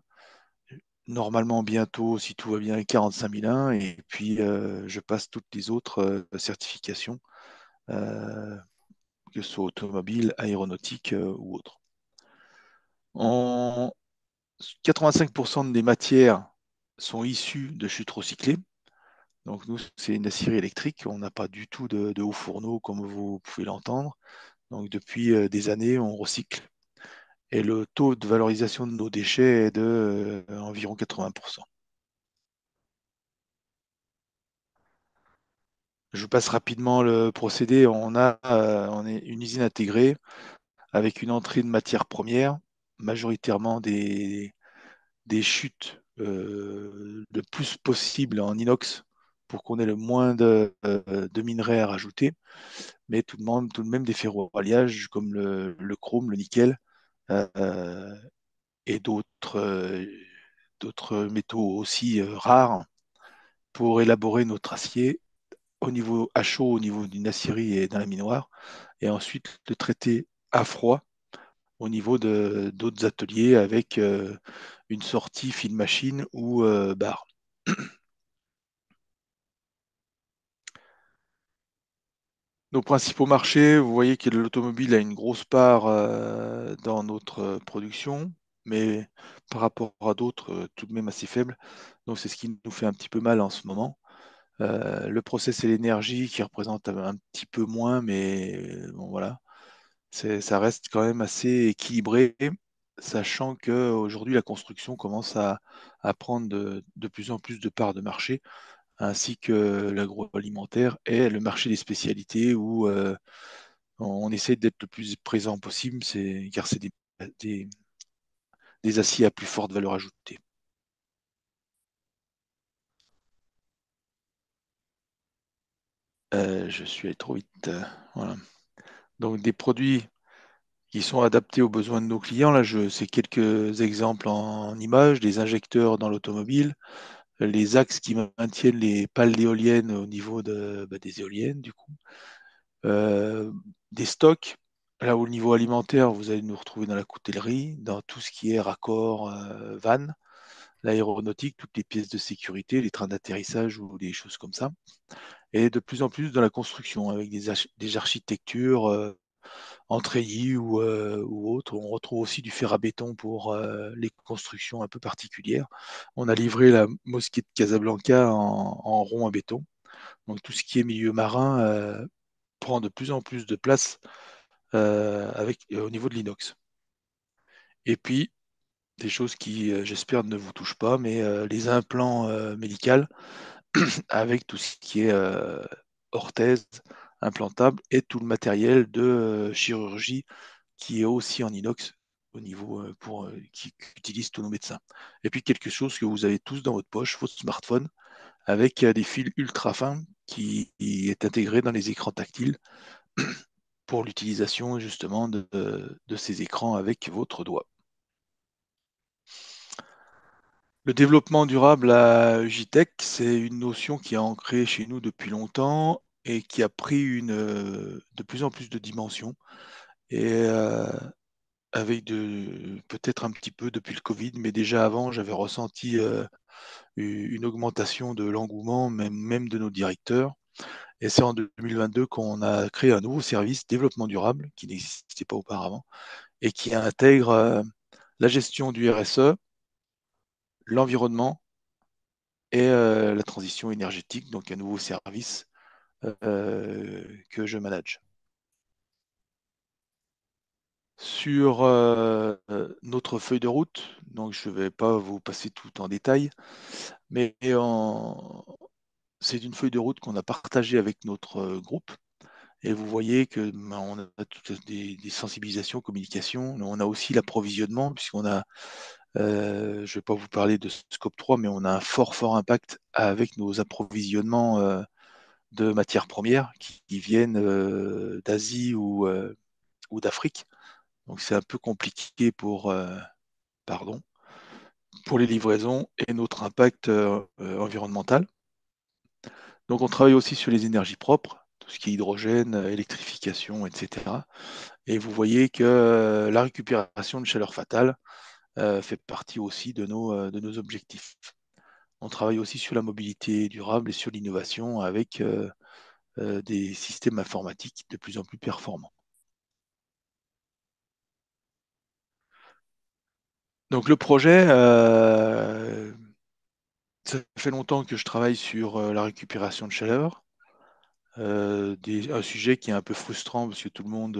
Normalement, bientôt, si tout va bien, 45 001. Et puis, je passe toutes les autres certifications, euh, que ce soit automobile, aéronautique ou autre. En 85% des matières sont issues de chutes recyclées. Donc, nous, c'est une aciérie électrique. On n'a pas du tout de hauts fourneaux comme vous pouvez l'entendre. Donc, depuis des années, on recycle. Et le taux de valorisation de nos déchets est de environ 80%. Je vous passe rapidement le procédé. On est une usine intégrée avec une entrée de matières premières, majoritairement des chutes le plus possible en inox pour qu'on ait le moins de minerais à rajouter, mais tout de même des ferro-alliages comme le chrome, le nickel, euh, et d'autres métaux aussi rares pour élaborer notre acier au niveau à chaud, au niveau d'une acierie et d'un laminoir, et ensuite le traiter à froid au niveau de d'autres ateliers avec une sortie fine machine ou barre. Nos principaux marchés, vous voyez que l'automobile a une grosse part dans notre production, mais par rapport à d'autres, tout de même assez faible. Donc c'est ce qui nous fait un petit peu mal en ce moment. Le process et l'énergie qui représentent un petit peu moins, mais bon voilà, ça reste quand même assez équilibré, sachant qu'aujourd'hui la construction commence à prendre de plus en plus de parts de marché, ainsi que l'agroalimentaire et le marché des spécialités où on essaie d'être le plus présent possible, car c'est des- des aciers à plus forte valeur ajoutée. Je suis allé trop vite. Voilà. Donc des produits qui sont adaptés aux besoins de nos clients. Là, c'est quelques exemples en images, des injecteurs dans l'automobile, les axes qui maintiennent les pales d'éoliennes au niveau des éoliennes, du coup. Euh, des stocks. Là, au niveau alimentaire, vous allez nous retrouver dans la coutellerie, dans tout ce qui est raccord, van, l'aéronautique, toutes les pièces de sécurité, les trains d'atterrissage ou des choses comme ça. Et de plus en plus dans la construction, avec des architectures en treillis ou autres. On retrouve aussi du fer à béton pour les constructions un peu particulières. On a livré la mosquée de Casablanca en rond à béton. Donc tout ce qui est milieu marin prend de plus en plus de place au niveau de l'inox. Et puis, des choses qui, j'espère, ne vous touchent pas, mais les implants médicaux avec tout ce qui est orthèse implantable et tout le matériel de chirurgie qui est aussi en inox au niveau qu'utilisent tous nos médecins. Et puis quelque chose que vous avez tous dans votre poche, votre smartphone, avec des fils ultra fins qui est intégré dans les écrans tactiles pour l'utilisation justement de ces écrans avec votre doigt. Le développement durable à Ujitech, c'est une notion qui est ancrée chez nous depuis longtemps et qui a pris de plus en plus de dimensions. Et avec peut-être un petit peu depuis le Covid, mais déjà avant, j'avais ressenti une augmentation de l'engouement, même de nos directeurs. Et c'est en 2022 qu'on a créé un nouveau service, développement durable, qui n'existait pas auparavant, et qui intègre la gestion du RSE, l'environnement et la transition énergétique, donc un nouveau service que je manage. Sur notre feuille de route, donc je ne vais pas vous passer tout en détail, mais c'est une feuille de route qu'on a partagée avec notre groupe. Et vous voyez que on a toutes des sensibilisations, communications. On a aussi l'approvisionnement, puisqu'on a, je ne vais pas vous parler de Scope 3, mais on a un fort impact avec nos approvisionnements de matières premières qui viennent d'Asie ou d'Afrique. Donc c'est un peu compliqué pardon, pour les livraisons et notre impact environnemental. Donc on travaille aussi sur les énergies propres, tout ce qui est hydrogène, électrification, etc. Et vous voyez que la récupération de chaleur fatale fait partie aussi de nos objectifs. On travaille aussi sur la mobilité durable et sur l'innovation avec des systèmes informatiques de plus en plus performants. Donc le projet, ça fait longtemps que je travaille sur la récupération de chaleur. Un sujet qui est un peu frustrant parce que tout le monde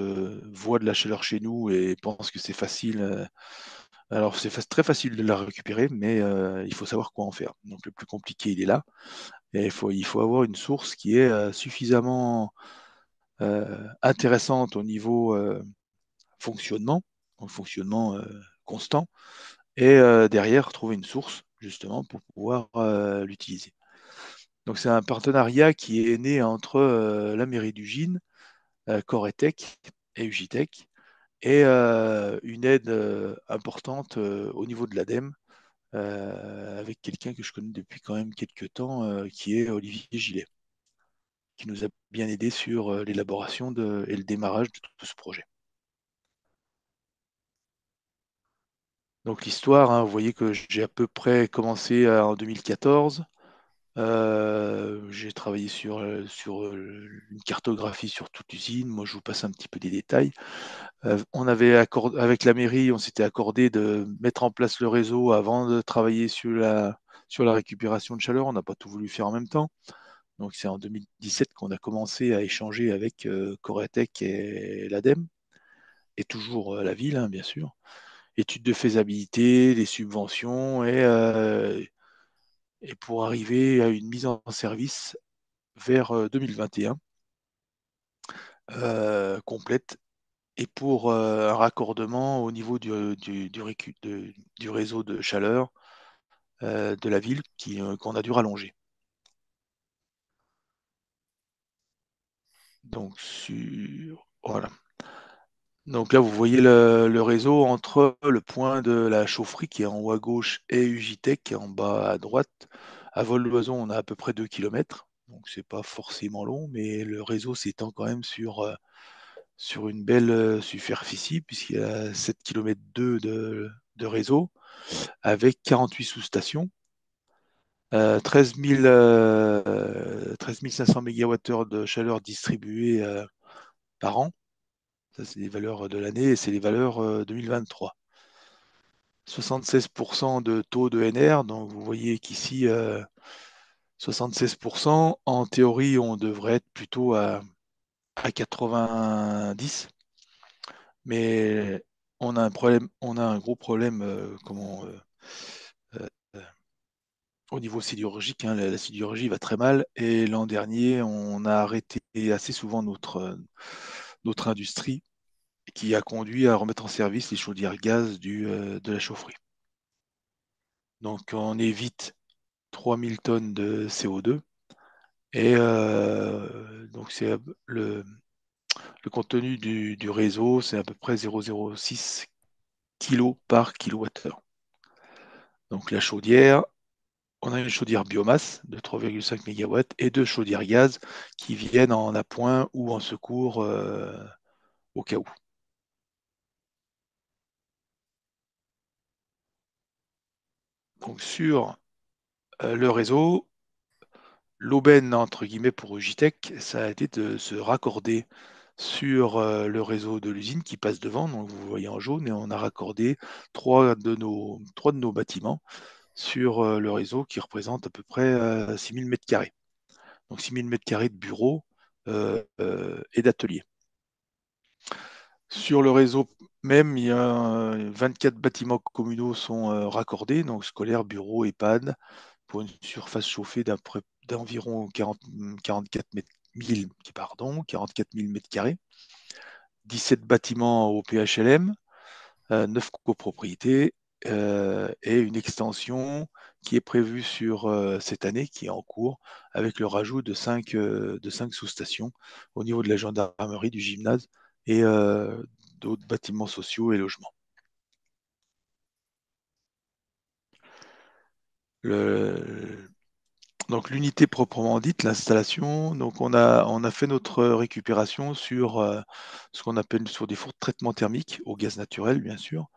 voit de la chaleur chez nous et pense que c'est facile. Alors c'est très facile de la récupérer, mais il faut savoir quoi en faire. Donc le plus compliqué, il est là. Et il faut avoir une source qui est suffisamment intéressante au niveau fonctionnement, donc fonctionnement constant, et derrière trouver une source justement pour pouvoir l'utiliser. Donc c'est un partenariat qui est né entre la mairie d'Ugine, Coretech et Ugitech, et une aide importante au niveau de l'ADEME, avec quelqu'un que je connais depuis quand même quelques temps, qui est Olivier Gillet, qui nous a bien aidé sur l'élaboration et le démarrage de tout ce projet. Donc l'histoire, hein, vous voyez que j'ai à peu près commencé en 2014. J'ai travaillé sur une cartographie sur toute l'usine. Moi, je vous passe un petit peu des détails. Avec la mairie, on s'était accordé de mettre en place le réseau avant de travailler sur la récupération de chaleur. On n'a pas tout voulu faire en même temps. Donc, c'est en 2017 qu'on a commencé à échanger avec Coretech et l'ADEME, et toujours la ville, hein, bien sûr. Études de faisabilité, des subventions, et pour arriver à une mise en service vers 2021 complète, et pour un raccordement au niveau du réseau de chaleur de la ville qu'on a dû rallonger. Donc, voilà. Donc là, vous voyez le réseau entre le point de la chaufferie qui est en haut à gauche et Ugitech qui est en bas à droite. À vol d'oiseau, on a à peu près 2 km. Donc c'est pas forcément long, mais le réseau s'étend quand même sur une belle superficie, puisqu'il y a 7 km de réseau, avec 48 sous-stations, 13 500 MWh de chaleur distribuée par an. Ça, c'est les valeurs de l'année et c'est les valeurs 2023. 76% de taux de NR, donc vous voyez qu'ici, 76%, en théorie, on devrait être plutôt à 90, mais on a un gros problème euh, au niveau sidérurgique, hein. La sidérurgie va très mal, et l'an dernier, on a arrêté assez souvent notre industrie, qui a conduit à remettre en service les chaudières gaz de la chaufferie. Donc on évite 3000 tonnes de CO2, et donc le contenu du réseau, c'est à peu près 0,06 kg par kilowattheure. Donc la chaudière, on a une chaudière biomasse de 3,5 MW et deux chaudières gaz qui viennent en appoint ou en secours au cas où. Donc sur le réseau, l'aubaine, entre guillemets, pour Ugitech, ça a été de se raccorder sur le réseau de l'usine qui passe devant. Donc, vous voyez en jaune, et on a raccordé trois de nos bâtiments sur le réseau qui représente à peu près 6000 mètres carrés. Donc, 6000 mètres carrés de bureaux et d'ateliers. Sur le réseau même, il y a 24 bâtiments communaux sont raccordés, donc scolaires, bureaux, EHPAD, pour une surface chauffée d'environ 44 000, pardon, 44 000 mètres carrés. 17 bâtiments au PHLM, 9 copropriétés et une extension qui est prévue sur cette année, qui est en cours, avec le rajout de 5 sous-stations au niveau de la gendarmerie, du gymnase et d'autres bâtiments sociaux et logements. Le, donc l'unité proprement dite, l'installation, donc on a fait notre récupération sur ce qu'on appelle sur des fours de traitement thermique au gaz naturel, bien sûr.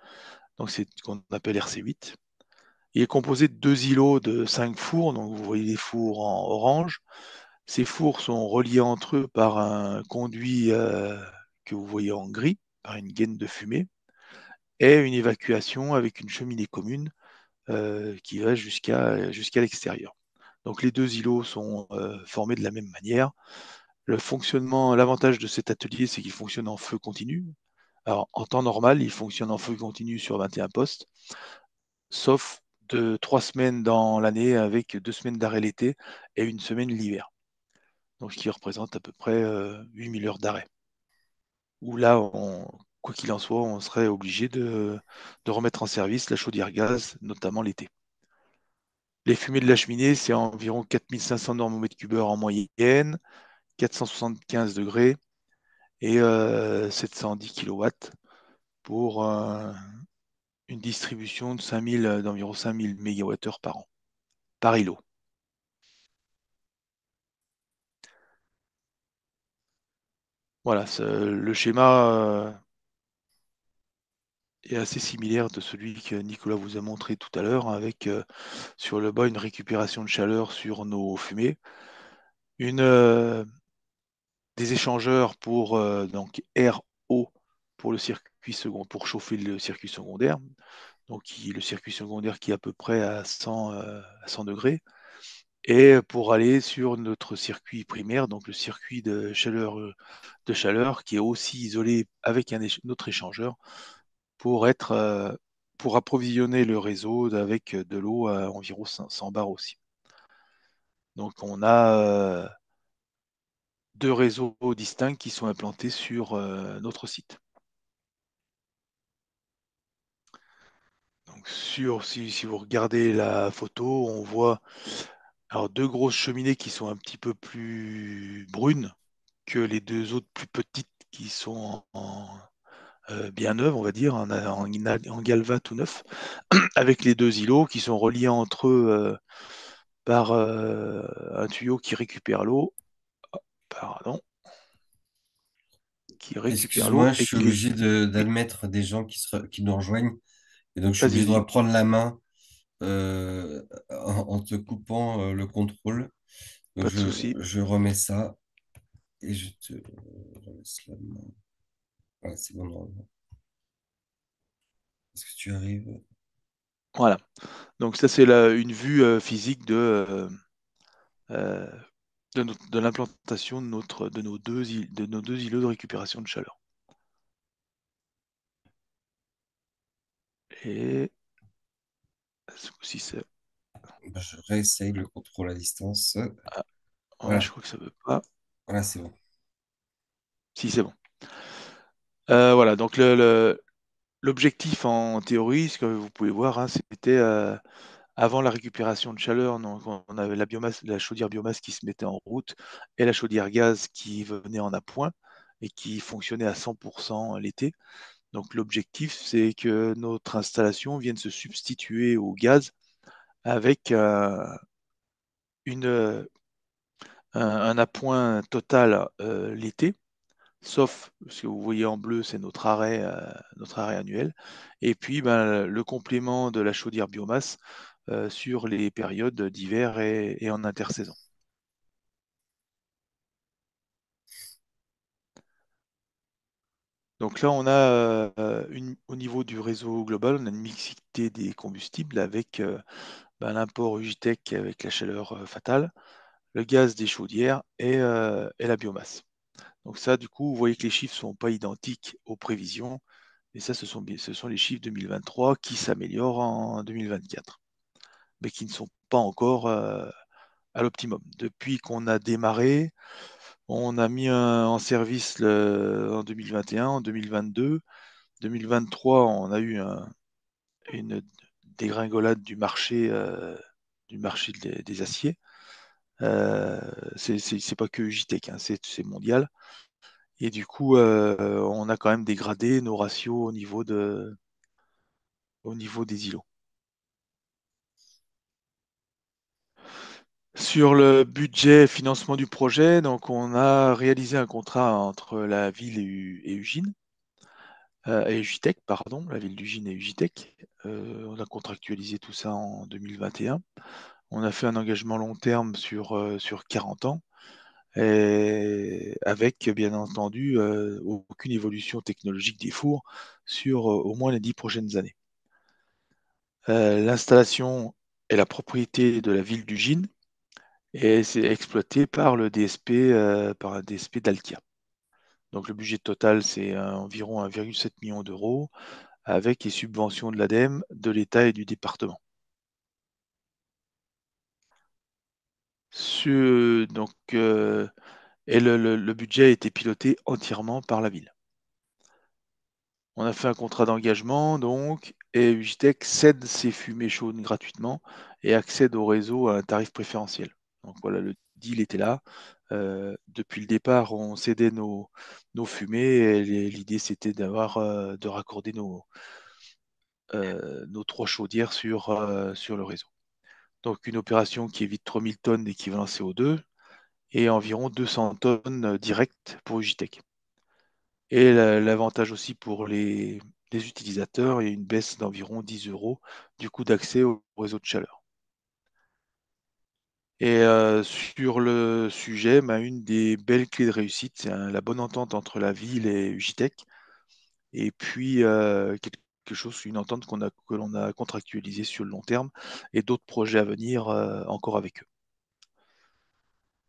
Donc c'est ce qu'on appelle RC8. Il est composé de 2 îlots de 5 fours, donc vous voyez les fours en orange. Ces fours sont reliés entre eux par un conduit que vous voyez en gris, par une gaine de fumée, et une évacuation avec une cheminée commune qui va jusqu'à l'extérieur. Donc les 2 îlots sont formés de la même manière. Le fonctionnement, l'avantage de cet atelier, c'est qu'il fonctionne en feu continu. Alors en temps normal, il fonctionne en feu continu sur 21 postes, sauf de 3 semaines dans l'année avec 2 semaines d'arrêt l'été et une semaine l'hiver. Donc ce qui représente à peu près 8000 heures d'arrêt. Où là, quoi qu'il en soit, on serait obligé de remettre en service la chaudière gaz, notamment l'été. Les fumées de la cheminée, c'est environ 4500 normes au mètre cube heure en moyenne, 475 degrés et 710 kilowatts pour une distribution d'environ 5000 mégawattheures par an, par îlot. Voilà, le schéma est assez similaire de celui que Nicolas vous a montré tout à l'heure, avec sur le bas une récupération de chaleur sur nos fumées, des échangeurs pour donc air eau pour le circuit second, pour chauffer le circuit secondaire, donc le circuit secondaire qui est à peu près à 100 degrés, et pour aller sur notre circuit primaire, donc le circuit de chaleur qui est aussi isolé avec un autre échangeur pour pour approvisionner le réseau avec de l'eau à environ 500 bars aussi. Donc on a 2 réseaux distincts qui sont implantés sur notre site. Donc si vous regardez la photo, on voit alors 2 grosses cheminées qui sont un petit peu plus brunes que les 2 autres plus petites qui sont bien neuves, on va dire, en galva tout neuf, avec les 2 îlots qui sont reliés entre eux par un tuyau qui récupère l'eau. Pardon, qui récupère l'eau Excuse-moi, je et suis qui les. obligé Oui, d'admettre des gens qui nous rejoignent. Et donc, je suis vas-y, obligé de vas-y, reprendre la main en te coupant le contrôle. Donc, pas de souci. je remets ça et je te laisse la main. Voilà, c'est bon, normalement. Est-ce que tu arrives? Voilà. Donc ça, c'est une vue physique euh, de l'implantation de nos 2 îlots de récupération de chaleur. Et ce coup-ci, c'est. Ben, je réessaye le contrôle à distance. Ah, ouais, je Voilà, crois que ça veut pas. voilà, c'est bon. Si, c'est bon. Voilà, donc l'objectif en théorie, ce que vous pouvez voir, hein, c'était avant la récupération de chaleur, donc on avait la biomasse, la chaudière biomasse qui se mettait en route et la chaudière gaz qui venait en appoint et qui fonctionnait à 100% l'été. Donc l'objectif, c'est que notre installation vienne se substituer au gaz avec une, un appoint total l'été, sauf ce que vous voyez en bleu, c'est notre arrêt annuel. Et puis ben, le complément de la chaudière biomasse sur les périodes d'hiver et en intersaison. Donc là, on a au niveau du réseau global, on a une mixité des combustibles avec l'import Ugitech avec la chaleur fatale, le gaz des chaudières et la biomasse. Donc ça, du coup, vous voyez que les chiffres ne sont pas identiques aux prévisions. Et ça, ce sont les chiffres 2023 qui s'améliorent en 2024, mais qui ne sont pas encore à l'optimum. Depuis qu'on a démarré, on a mis en service en 2021, en 2022. 2023, on a eu une dégringolade du marché des aciers. Euh, c'est pas que JTEC, hein, c'est mondial. Et du coup, on a quand même dégradé nos ratios au niveau des îlots. Sur le budget financement du projet, donc on a réalisé un contrat entre la ville et Ugine, et Ugitech, pardon, la ville d'Ugine et Ugitech. On a contractualisé tout ça en 2021. On a fait un engagement long terme sur 40 ans, et avec bien entendu aucune évolution technologique des fours sur au moins les 10 prochaines années. L'installation est la propriété de la ville d'Ugine et c'est exploité par le DSP, par un DSP d'Altia. Donc le budget total, c'est environ 1,7 million d'euros avec les subventions de l'ADEME, de l'État et du département. Donc, et le budget a été piloté entièrement par la ville. On a fait un contrat d'engagement, donc, et Ugitech cède ses fumées chaudes gratuitement et accède au réseau à un tarif préférentiel. Donc voilà, le deal était là. Depuis le départ, on cédait nos fumées et l'idée c'était de raccorder nos 3 chaudières sur le réseau. Donc une opération qui évite 3000 tonnes d'équivalent CO2 et environ 200 tonnes directes pour Ugitech. Et l'avantage aussi pour les utilisateurs est une baisse d'environ 10 euros du coût d'accès au réseau de chaleur. Et sur le sujet, une des belles clés de réussite, c'est la bonne entente entre la ville et Ugitech. Et puis quelque chose, une entente que l'on a contractualisée sur le long terme et d'autres projets à venir encore avec eux.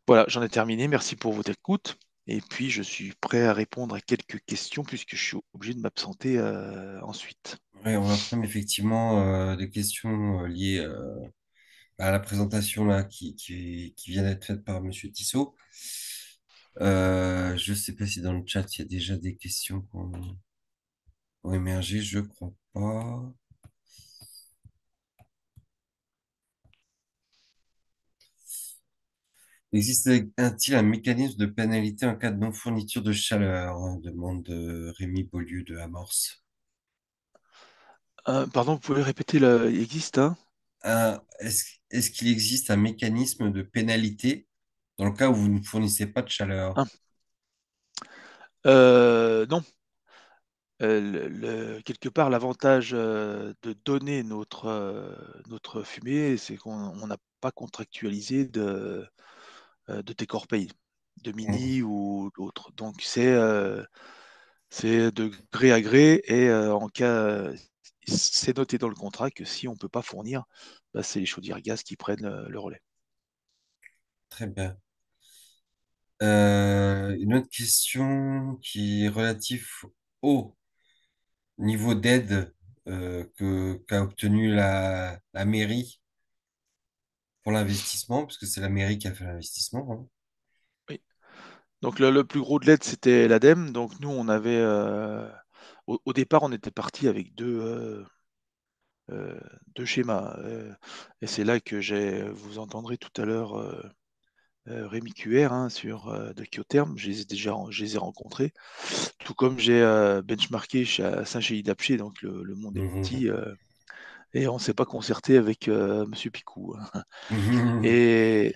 Voilà, j'en ai terminé. Merci pour votre écoute. Et puis, je suis prêt à répondre à quelques questions puisque je suis obligé de m'absenter ensuite. Ouais, on va prendre effectivement des questions liées à la présentation là, qui vient d'être faite par Monsieur Tissot. Je ne sais pas si dans le chat, il y a déjà des questions qui ont émergé, je crois pas. Existe-t-il un mécanisme de pénalité en cas de non-fourniture de chaleur? Demande de Rémi Beaulieu de Amorce. Pardon, vous pouvez répéter, il existe, hein? Est-ce qu'il existe un mécanisme de pénalité dans le cas où vous ne fournissez pas de chaleur? Ah, non. Quelque part, l'avantage de donner notre fumée, c'est qu'on n'a pas contractualisé de take-or-pay, de Mhm. mini ou d'autres. Donc, c'est de gré à gré et en cas, c'est noté dans le contrat que si on ne peut pas fournir, c'est les chaudières gaz qui prennent le relais. Très bien. Une autre question qui est relative au niveau d'aide qu'a obtenu la mairie pour l'investissement, parce que c'est la mairie qui a fait l'investissement, hein. Oui. Donc, le plus gros de l'aide, c'était l'ADEME. Donc, nous, on avait, au départ, on était parti avec deux schémas. Et c'est là que vous entendrez tout à l'heure Rémi QR sur de Kyotherm. Je les ai rencontrés. Tout comme j'ai benchmarké à Saint-Chély-d'Apcher, donc le monde est Mhm. petit, et on ne s'est pas concerté avec Monsieur Picou. Mhm. Et,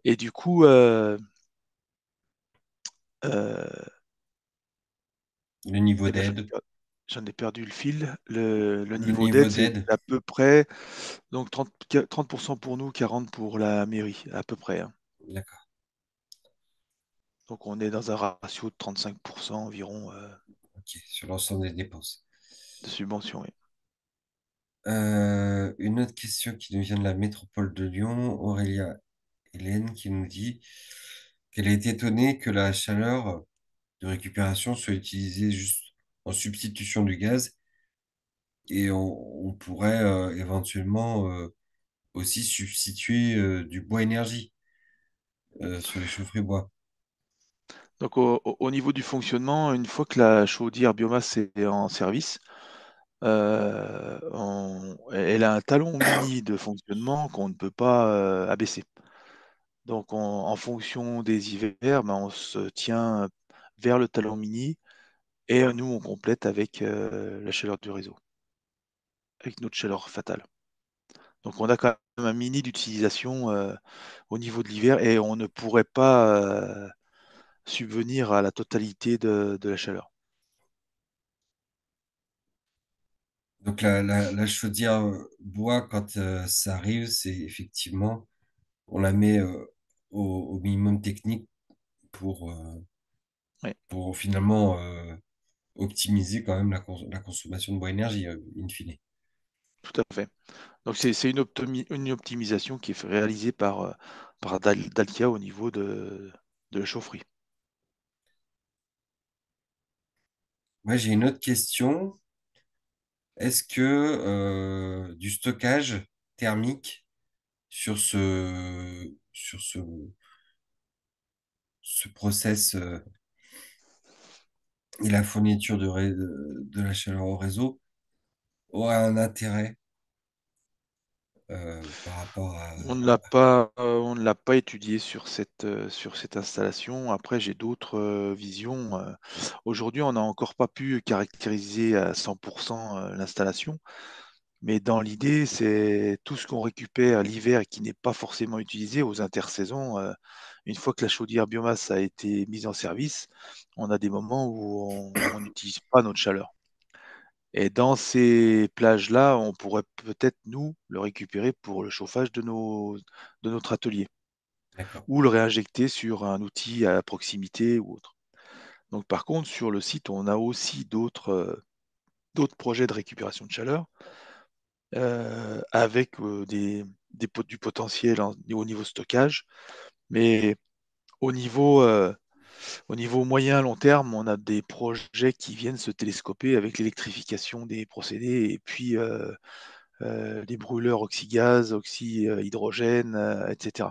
et du coup, euh, Le niveau eh ben, d'aide. j'en ai perdu le fil. Le Le niveau niveau d'aide, c'est d'aide. à peu près donc 30% pour nous, 40 pour la mairie, à peu près, hein. D'accord. Donc on est dans un ratio de 35% environ. ok, sur l'ensemble des dépenses. de subvention. Oui. Une autre question qui nous vient de la métropole de Lyon, Aurélia Hélène, qui nous dit qu'elle est étonnée que la chaleur de récupération soit utilisée juste en substitution du gaz et on pourrait éventuellement aussi substituer du bois énergie sur les chaufferies bois. Donc au niveau du fonctionnement, une fois que la chaudière biomasse est en service, elle a un talon mini de fonctionnement qu'on ne peut pas abaisser. Donc en fonction des hivers, ben, on se tient vers le talon mini et nous on complète avec la chaleur du réseau, avec notre chaleur fatale. Donc on a quand même un mini d'utilisation au niveau de l'hiver et on ne pourrait pas subvenir à la totalité de la chaleur. Donc la chaudière bois, quand ça arrive, c'est effectivement, on la met au minimum technique pour, Oui, pour finalement optimiser quand même la consommation de bois énergie, in fine. tout à fait. Donc c'est une optimisation qui est réalisée par Dalkia au niveau de la chaufferie. Moi, j'ai une autre question. Est-ce que du stockage thermique sur ce process et la fourniture de la chaleur au réseau aurait un intérêt par rapport à... On ne l'a pas étudié sur cette installation. Après, j'ai d'autres visions. Aujourd'hui, on n'a encore pas pu caractériser à 100% l'installation, mais dans l'idée, c'est tout ce qu'on récupère l'hiver et qui n'est pas forcément utilisé aux intersaisons. Une fois que la chaudière biomasse a été mise en service, on a des moments où on n'utilise pas notre chaleur. Et dans ces plages-là, on pourrait peut-être, nous, le récupérer pour le chauffage de notre atelier D'accord. ou le réinjecter sur un outil à proximité ou autre. Donc, par contre, sur le site, on a aussi d'autres projets de récupération de chaleur avec du potentiel au niveau stockage. Mais au niveau, euh, au niveau moyen long terme, on a des projets qui viennent se télescoper avec l'électrification des procédés et puis les brûleurs oxygaz, oxy-hydrogène, etc.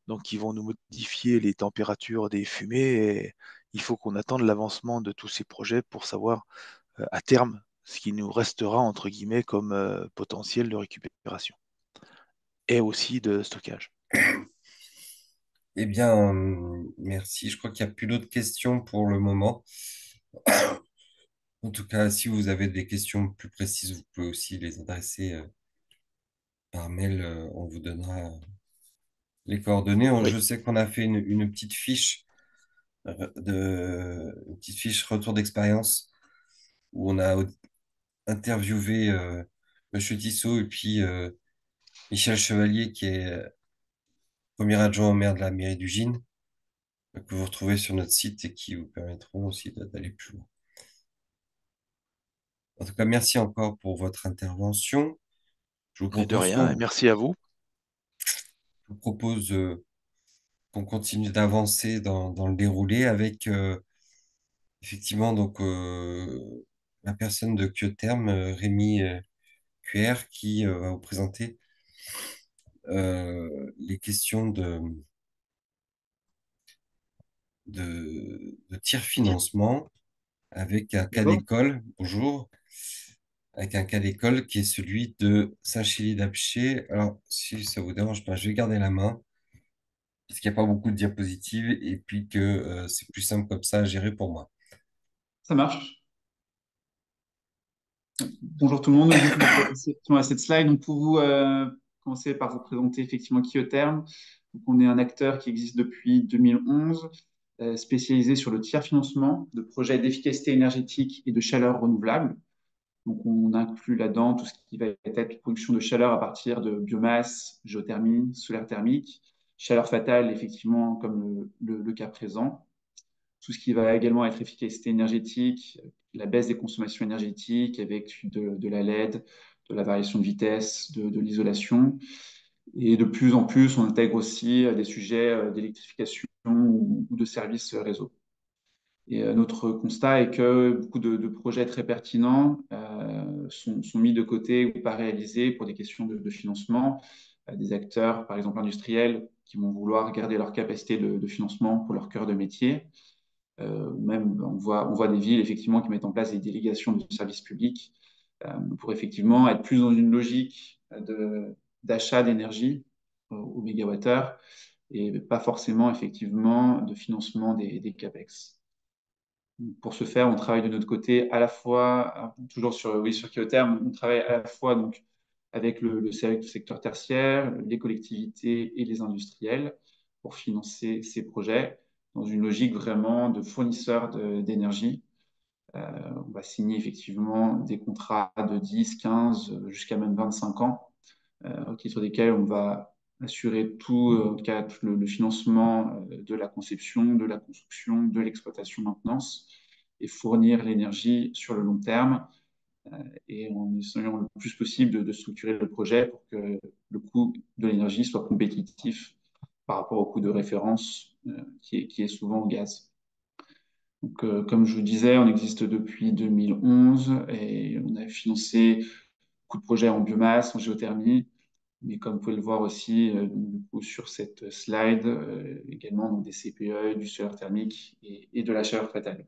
Donc, ils vont nous modifier les températures des fumées et il faut qu'on attende l'avancement de tous ces projets pour savoir à terme ce qui nous restera entre guillemets comme potentiel de récupération et aussi de stockage. Eh bien, merci. Je crois qu'il n'y a plus d'autres questions pour le moment. En tout cas, si vous avez des questions plus précises, vous pouvez aussi les adresser par mail. On vous donnera les coordonnées. Oui, Je sais qu'on a fait une petite fiche une petite fiche retour d'expérience où on a interviewé Monsieur Tissot et puis Michel Chevalier, qui est premier adjoint au maire de la mairie du Gine, que vous retrouvez sur notre site et qui vous permettront aussi d'aller plus loin. En tout cas, merci encore pour votre intervention. Je vous et de propose rien, et qu'on merci à vous. je vous propose qu'on continue d'avancer dans le déroulé avec effectivement donc la personne de Kyotherm, Rémi QR, qui va vous présenter les questions de tiers financement avec un cas Bonjour. d'école. Bonjour. Avec un cas d'école qui est celui de Saint-Chély-d'Apcher. Alors, si ça vous dérange pas, je vais garder la main, parce qu'il n'y a pas beaucoup de diapositives et puis que c'est plus simple comme ça à gérer pour moi. Ça marche. Bonjour tout le monde. Donc, du coup, je vais passer à cette slide. Donc, pour vous commencer par vous présenter effectivement Kyotherm. Donc, on est un acteur qui existe depuis 2011, spécialisé sur le tiers financement de projets d'efficacité énergétique et de chaleur renouvelable. Donc, on inclut là-dedans tout ce qui va être production de chaleur à partir de biomasse, géothermie, solaire thermique, chaleur fatale, effectivement, comme le cas présent. tout ce qui va également être efficacité énergétique, la baisse des consommations énergétiques avec de la LED, de la variation de vitesse, de l'isolation. Et de plus en plus, on intègre aussi des sujets d'électrification ou de services réseau. Et notre constat est que beaucoup de projets très pertinents sont mis de côté ou pas réalisés pour des questions de financement. Des acteurs, par exemple industriels, qui vont vouloir garder leur capacité de financement pour leur cœur de métier. Même, on voit des villes effectivement qui mettent en place des délégations de services publics pour effectivement être plus dans une logique d'achat d'énergie au mégawattheure et pas forcément effectivement de financement des CAPEX. Pour ce faire, on travaille de notre côté à la fois, toujours sur Kyotherm, on travaille à la fois donc, avec le secteur tertiaire, les collectivités et les industriels pour financer ces projets dans une logique vraiment de fournisseur d'énergie. On va signer effectivement des contrats de 10, 15, jusqu'à même 25 ans, au titre desquels on va assurer tout, en tout cas, tout le financement de la conception, de la construction, de l'exploitation, maintenance, et fournir l'énergie sur le long terme, et en essayant le plus possible de structurer le projet pour que le coût de l'énergie soit compétitif par rapport au coût de référence qui est souvent au gaz. Donc, comme je vous disais, on existe depuis 2011 et on a financé beaucoup de projets en biomasse, en géothermie, mais comme vous pouvez le voir aussi du coup, sur cette slide, également donc des CPE, du solaire thermique et de la chaleur fatale.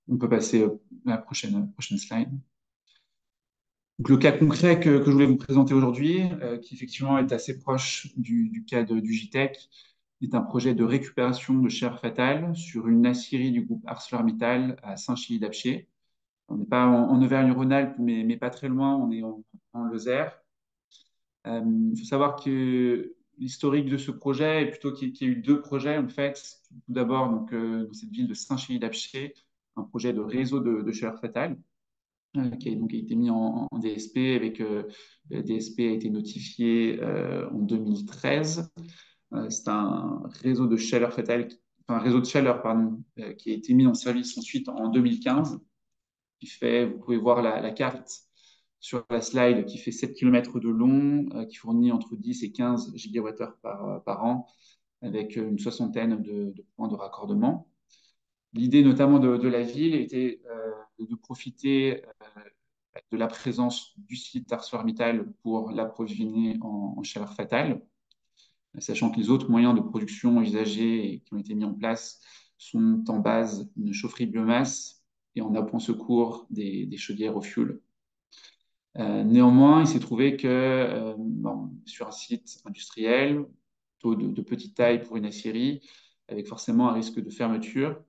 On peut passer à la prochaine slide. Donc, le cas concret que je voulais vous présenter aujourd'hui, qui effectivement est assez proche du cas du JTEC, est un projet de récupération de chaleur fatale sur une aciérie du groupe ArcelorMittal à Saint-Chilly-d'Apcher. On n'est pas en Auvergne-Rhône-Alpes, mais pas très loin, on est en Lozère. Il faut savoir que l'historique de ce projet est plutôt qu'il y a eu deux projets, en fait. Tout d'abord, donc, dans cette ville de Saint-Chilly-d'Apcher, un projet de réseau de chaleur fatale qui a donc été mis en DSP. Le DSP a été notifié en 2013. C'est un réseau de chaleur fatale, enfin, un réseau de chaleur, pardon, qui a été mis en service ensuite en 2015, qui fait, vous pouvez voir la carte sur la slide, qui fait 7 km de long, qui fournit entre 10 et 15 gigawattheures par an, avec une soixantaine de points de raccordement. L'idée notamment de la ville était de profiter de la présence du site ArcelorMittal pour l'approvisionner en chaleur fatale, sachant que les autres moyens de production usagés et qui ont été mis en place sont en base d'une chaufferie biomasse et en appoint secours des chaudières au fioul. Néanmoins, il s'est trouvé que sur un site industriel, plutôt de petite taille pour une aciérie, avec forcément un risque de fermeture,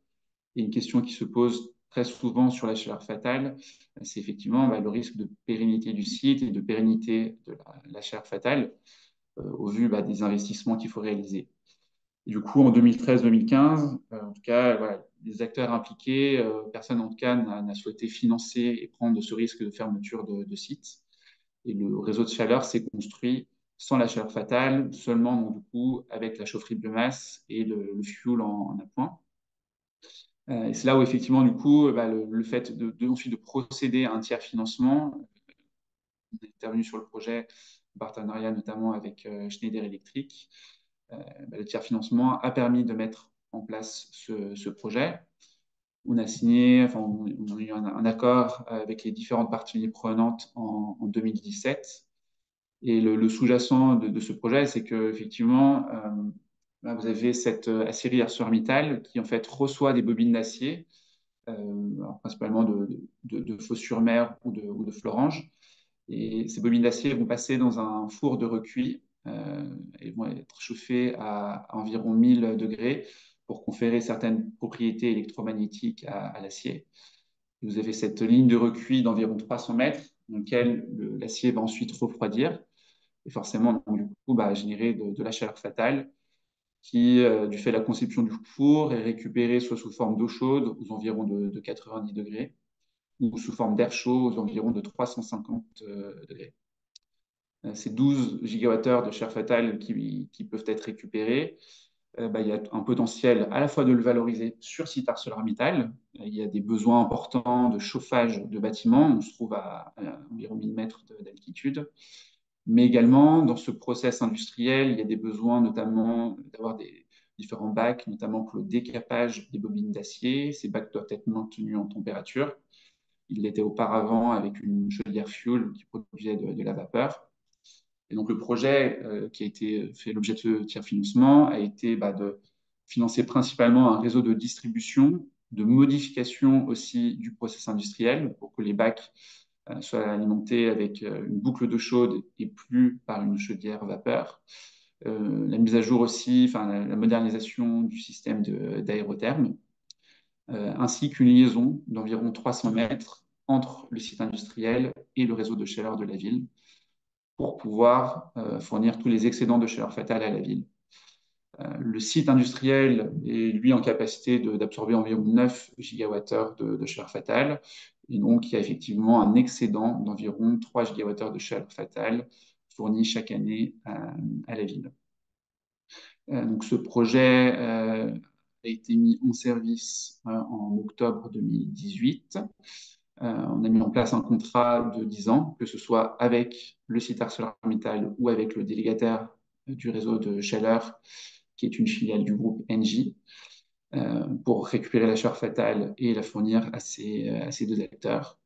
et une question qui se pose très souvent sur la chaleur fatale, c'est effectivement le risque de pérennité du site et de pérennité de la chaleur fatale au vu des investissements qu'il faut réaliser. Et du coup, en 2013-2015, en tout cas, voilà, les acteurs impliqués, personne en tout cas n'a souhaité financer et prendre ce risque de fermeture de site. Et le réseau de chaleur s'est construit sans la chaleur fatale, seulement donc, du coup, avec la chaufferie biomasse et le fuel en appoint. Et c'est là où effectivement, du coup, le fait ensuite de procéder à un tiers financement, on est intervenu sur le projet en partenariat notamment avec Schneider Electric. Le tiers financement a permis de mettre en place ce projet. On a signé, enfin, on a eu un accord avec les différentes parties prenantes en 2017. Et le sous-jacent de ce projet, c'est que effectivement, vous avez cette aciérie ArcelorMittal qui en fait reçoit des bobines d'acier, principalement de Fos-sur-Mer ou de Florange. Et ces bobines d'acier vont passer dans un four de recuit et vont être chauffées à environ 1000 degrés pour conférer certaines propriétés électromagnétiques à l'acier. Vous avez cette ligne de recuit d'environ 300 mètres dans laquelle l'acier va ensuite refroidir et forcément donc, du coup, générer de la chaleur fatale qui, du fait de la conception du four, est récupérée soit sous forme d'eau chaude aux environs de 90 degrés ou sous forme d'air chaud aux environs de 350 degrés. C'est 12 gigawattheures de chaleur fatale qui peuvent être récupérées. il y a un potentiel à la fois de le valoriser sur site ArcelorMittal. Il y a des besoins importants de chauffage de bâtiments. On se trouve à environ 1000 mètres d'altitude. Mais également, dans ce process industriel, il y a des besoins notamment d'avoir des différents bacs, notamment pour le décapage des bobines d'acier. Ces bacs doivent être maintenus en température. Il l'était auparavant avec une chaudière fuel qui produisait de la vapeur. Et donc, le projet qui a été fait l'objet de ce tiers financement a été de financer principalement un réseau de distribution, de modification aussi du process industriel pour que les bacs soient alimentés avec une boucle d'eau chaude et plus par une chaudière vapeur. La mise à jour aussi, enfin la modernisation du système d'aérotherme, ainsi qu'une liaison d'environ 300 mètres entre le site industriel et le réseau de chaleur de la ville pour pouvoir fournir tous les excédents de chaleur fatale à la ville. Le site industriel est, lui, en capacité d'absorber environ 9 gigawattheures de chaleur fatale. Et donc, il y a effectivement un excédent d'environ 3 gigawattheures de chaleur fatale fournis chaque année à la ville. Donc, ce projet a été mis en service en octobre 2018. On a mis en place un contrat de 10 ans, que ce soit avec le site ArcelorMittal ou avec le délégataire du réseau de chaleur, qui est une filiale du groupe Engie, pour récupérer la chaleur fatale et la fournir à ces deux acteurs.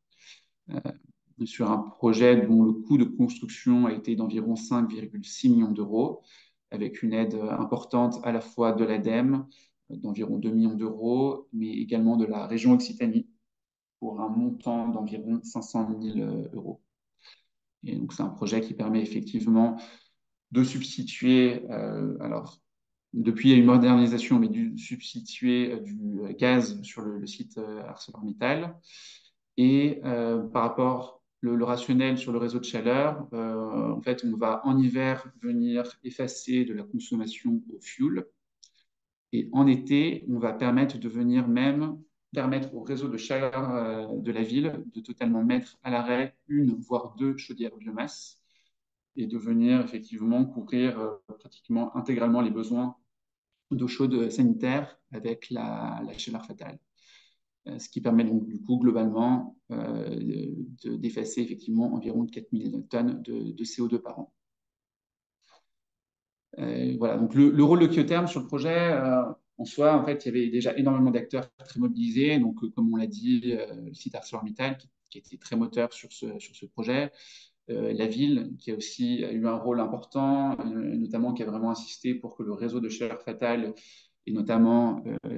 Sur un projet dont le coût de construction a été d'environ 5,6 millions d'euros, avec une aide importante à la fois de l'ADEME, d'environ 2 millions d'euros, mais également de la région Occitanie, pour un montant d'environ 500 000 euros. Et donc, c'est un projet qui permet effectivement de substituer, alors, depuis, il y a une modernisation, mais de substituer du gaz sur le site ArcelorMittal. Et par rapport le rationnel sur le réseau de chaleur, en fait, on va en hiver venir effacer de la consommation au fuel. Et en été, on va permettre de venir même permettre au réseau de chaleur de la ville de totalement mettre à l'arrêt une, voire deux chaudières biomasse et de venir effectivement couvrir pratiquement intégralement les besoins d'eau chaude sanitaire avec la chaleur fatale. Ce qui permet donc du coup globalement d'effacer effectivement environ 4000 tonnes de CO2 par an. Voilà, donc le rôle de Kyotherm sur le projet, en soi, en fait, il y avait déjà énormément d'acteurs très mobilisés. Donc, comme on l'a dit, le site ArcelorMittal qui était très moteur sur ce projet. La ville qui a aussi eu un rôle important, notamment qui a vraiment insisté pour que le réseau de chaleur fatale et notamment tout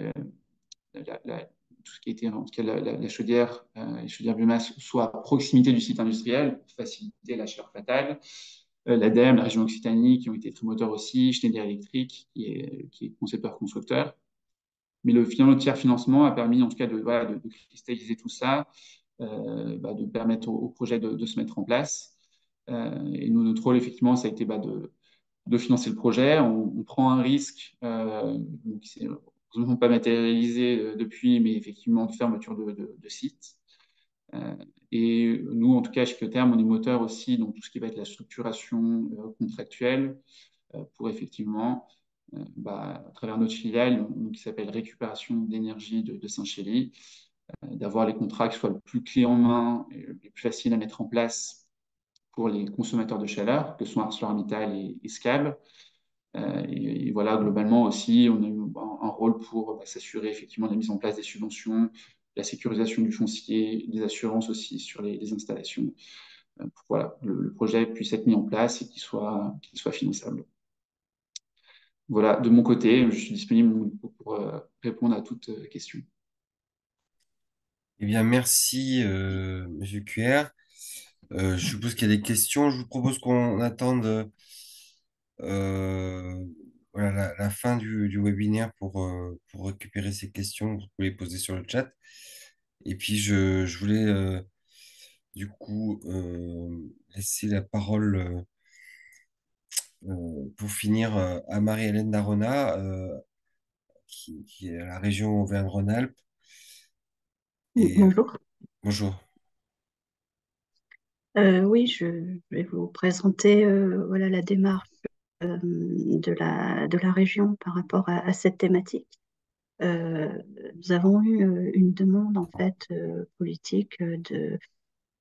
ce qui était en tout cas la chaudière, les chaudières biomasse soit à proximité du site industriel pour faciliter la chaleur fatale. L'ADEME, la région Occitanie, qui ont été très moteurs aussi, Schneider Electric, qui est concepteur-constructeur. Mais le tiers financement a permis, en tout cas, de cristalliser tout ça, de permettre au projet de se mettre en place. Et nous, notre rôle, effectivement, ça a été de financer le projet. On prend un risque qui s'est heureusement pas matérialisé depuis, mais effectivement de fermeture de site. Et nous, en tout cas, chez Terme, on est moteur aussi dans tout ce qui va être la structuration contractuelle pour effectivement, à travers notre filiale qui s'appelle Récupération d'énergie de Saint-Chély, d'avoir les contrats qui soient le plus clés en main et le plus facile à mettre en place pour les consommateurs de chaleur, que sont ArcelorMittal et SCAB. Et voilà, globalement aussi, on a eu un rôle pour s'assurer effectivement de la mise en place des subventions, la sécurisation du foncier, des assurances aussi sur les installations, pour voilà, le projet puisse être mis en place et qu'il soit finançable. Voilà, de mon côté, je suis disponible pour répondre à toute question. Eh bien, merci, Monsieur QR. Je suppose qu'il y a des questions. Je vous propose qu'on attende voilà, la fin du webinaire pour récupérer ces questions. Vous pouvez les poser sur le chat. Et puis, je voulais du coup laisser la parole pour finir à Marie-Hélène Darona, qui est à la région Auvergne-Rhône-Alpes. Et Bonjour. bonjour. Oui, je vais vous présenter voilà, la démarche de la région par rapport à cette thématique. Euh, Nous avons eu une demande en fait politique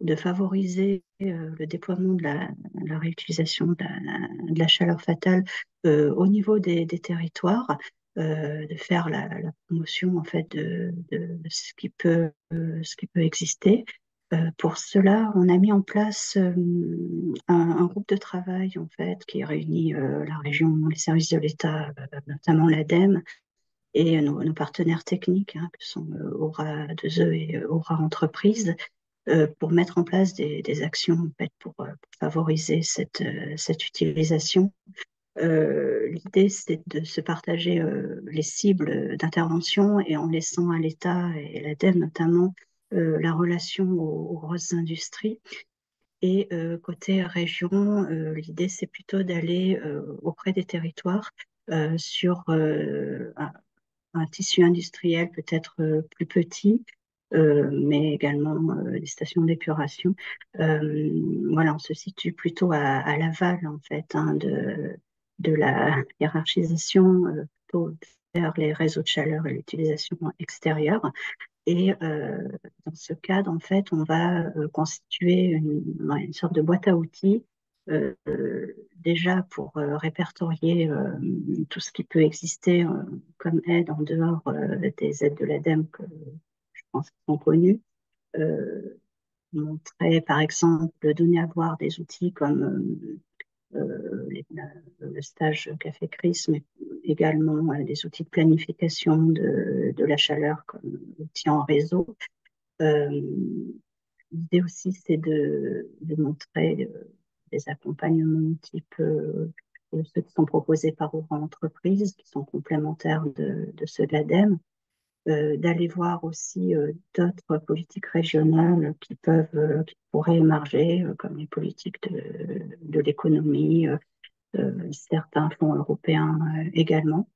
de favoriser le déploiement de la réutilisation de la chaleur fatale au niveau des territoires, de faire la promotion en fait de ce qui peut exister. Pour cela, on a mis en place un groupe de travail en fait qui réunit la région, les services de l'État, notamment l'ADEME, et nos partenaires techniques, hein, que sont Aura 2E et Aura Entreprises, pour mettre en place des actions en fait, pour favoriser cette utilisation. L'idée, c'est de se partager les cibles d'intervention et en laissant à l'État et l'ADEME notamment la relation aux grosses industries. Et côté région, l'idée, c'est plutôt d'aller auprès des territoires sur un tissu industriel peut-être plus petit, mais également des stations d'épuration. Voilà, on se situe plutôt à l'aval, en fait, hein, de la hiérarchisation, plutôt vers les réseaux de chaleur et l'utilisation extérieure. Et dans ce cadre, en fait, on va constituer une sorte de boîte à outils, déjà pour répertorier tout ce qui peut exister comme aide en dehors des aides de l'ADEME que je pense qu'ils sont connues. Euh, Montrer, par exemple, donner à voir des outils comme le stage Café Chris, mais également des outils de planification de la chaleur comme outils en réseau. Euh, L'idée aussi, c'est de montrer des accompagnements type ceux qui sont proposés par Orange Entreprises, qui sont complémentaires de ceux de l'ADEME, d'aller voir aussi d'autres politiques régionales qui pourraient émerger, comme les politiques de l'économie, certains fonds européens également,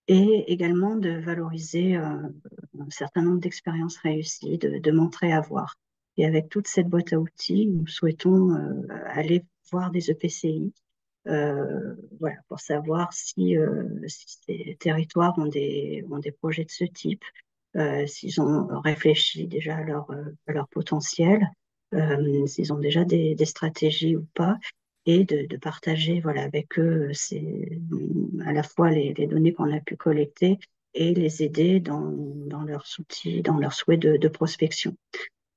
et également de valoriser un certain nombre d'expériences réussies, de montrer à voir. Et avec toute cette boîte à outils, nous souhaitons aller voir des EPCI, voilà, pour savoir si ces territoires ont des projets de ce type, s'ils ont réfléchi déjà à leur potentiel, s'ils ont déjà des stratégies ou pas, et de partager voilà, avec eux à la fois les données qu'on a pu collecter et les aider dans leurs outils, dans leurs souhaits de prospection.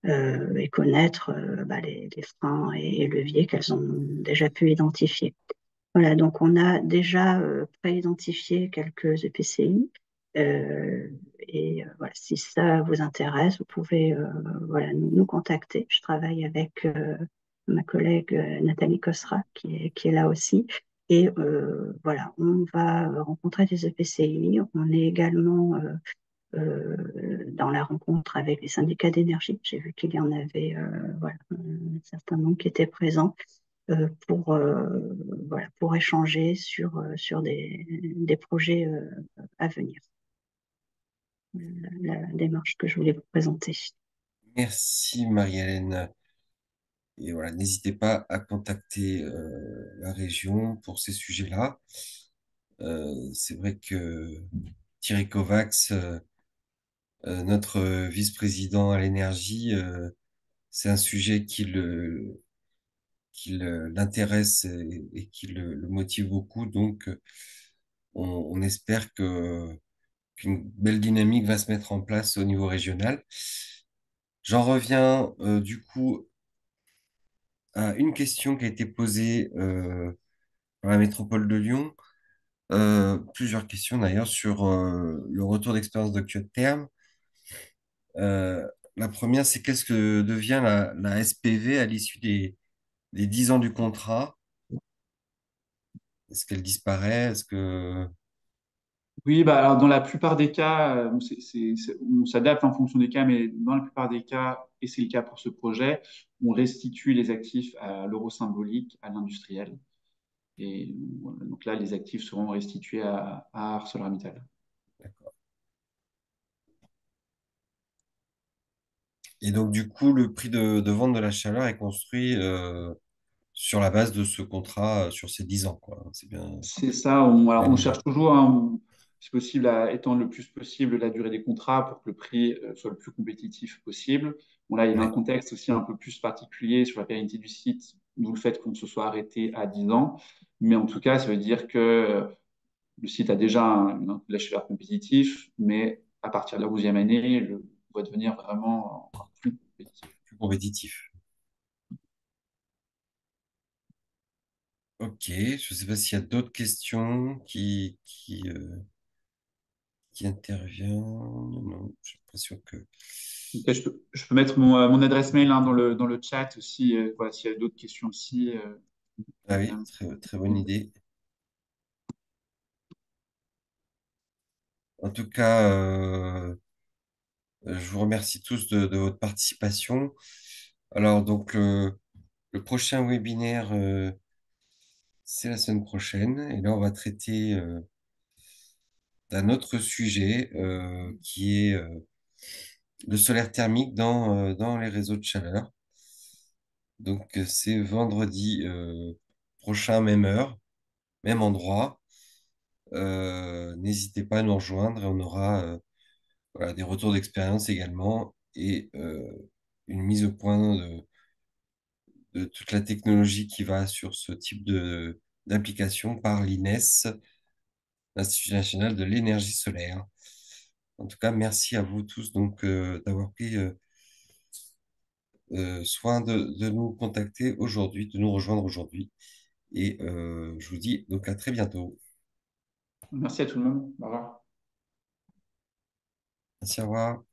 Et connaître les freins et leviers qu'elles ont déjà pu identifier. Voilà, donc on a déjà pré-identifié quelques EPCI. Voilà, si ça vous intéresse, vous pouvez voilà, nous contacter. Je travaille avec ma collègue Nathalie Cosra, qui est là aussi. Et voilà, on va rencontrer des EPCI. On est également dans la rencontre avec les syndicats d'énergie. J'ai vu qu'il y en avait voilà, un certain nombre qui étaient présents voilà, pour échanger sur des projets à venir. La démarche que je voulais vous présenter. Merci Marie-Hélène. Et voilà, n'hésitez pas à contacter la région pour ces sujets-là. C'est vrai que Thierry Kovacs, notre vice-président à l'énergie, c'est un sujet l'intéresse et qui le motive beaucoup. Donc, on espère qu'une belle dynamique va se mettre en place au niveau régional. J'en reviens du coup à une question qui a été posée par la métropole de Lyon. Plusieurs questions d'ailleurs sur le retour d'expérience de Kyotherm. Euh, la première, c'est qu'est-ce que devient la SPV à l'issue des 10 ans du contrat? Est-ce qu'elle disparaît? Est-ce que... Oui, bah, alors dans la plupart des cas, on s'adapte en fonction des cas, mais dans la plupart des cas, et c'est le cas pour ce projet, on restitue les actifs à l'euro symbolique, à l'industriel. Et voilà, donc là, les actifs seront restitués à ArcelorMittal. Et donc, du coup, le prix de vente de la chaleur est construit sur la base de ce contrat sur ces 10 ans, quoi. C'est bien, C'est ça, on, alors bien on l'idée. cherche toujours, hein, si possible, à étendre le plus possible la durée des contrats pour que le prix soit le plus compétitif possible. Bon, là, il y a un Ouais, contexte aussi un peu plus particulier sur la pérennité du site, d'où le fait qu'on se soit arrêté à 10 ans. Mais en tout cas, ça veut dire que le site a déjà un coût de la chaleur compétitif, mais à partir de la 11e année, le va devenir vraiment encore plus compétitif. plus compétitif. Ok, je ne sais pas s'il y a d'autres questions qui interviennent. Non, j'ai l'impression que... Ok, je peux mettre mon adresse mail hein, dans le chat aussi. Voilà, s'il y a d'autres questions aussi. Ah oui, très, très bonne idée. En tout cas, je vous remercie tous de votre participation. Alors, donc, le prochain webinaire, c'est la semaine prochaine. Et là, on va traiter d'un autre sujet qui est le solaire thermique dans les réseaux de chaleur. Donc, c'est vendredi prochain, même heure, même endroit. N'hésitez pas à nous rejoindre et on aura voilà, des retours d'expérience également et une mise au point de toute la technologie qui va sur ce type d'application par l'INES, l'Institut national de l'énergie solaire. En tout cas, merci à vous tous donc d'avoir pris soin de nous contacter aujourd'hui, de nous rejoindre aujourd'hui. Et je vous dis donc à très bientôt. Merci à tout le monde. Au revoir. Merci, au revoir.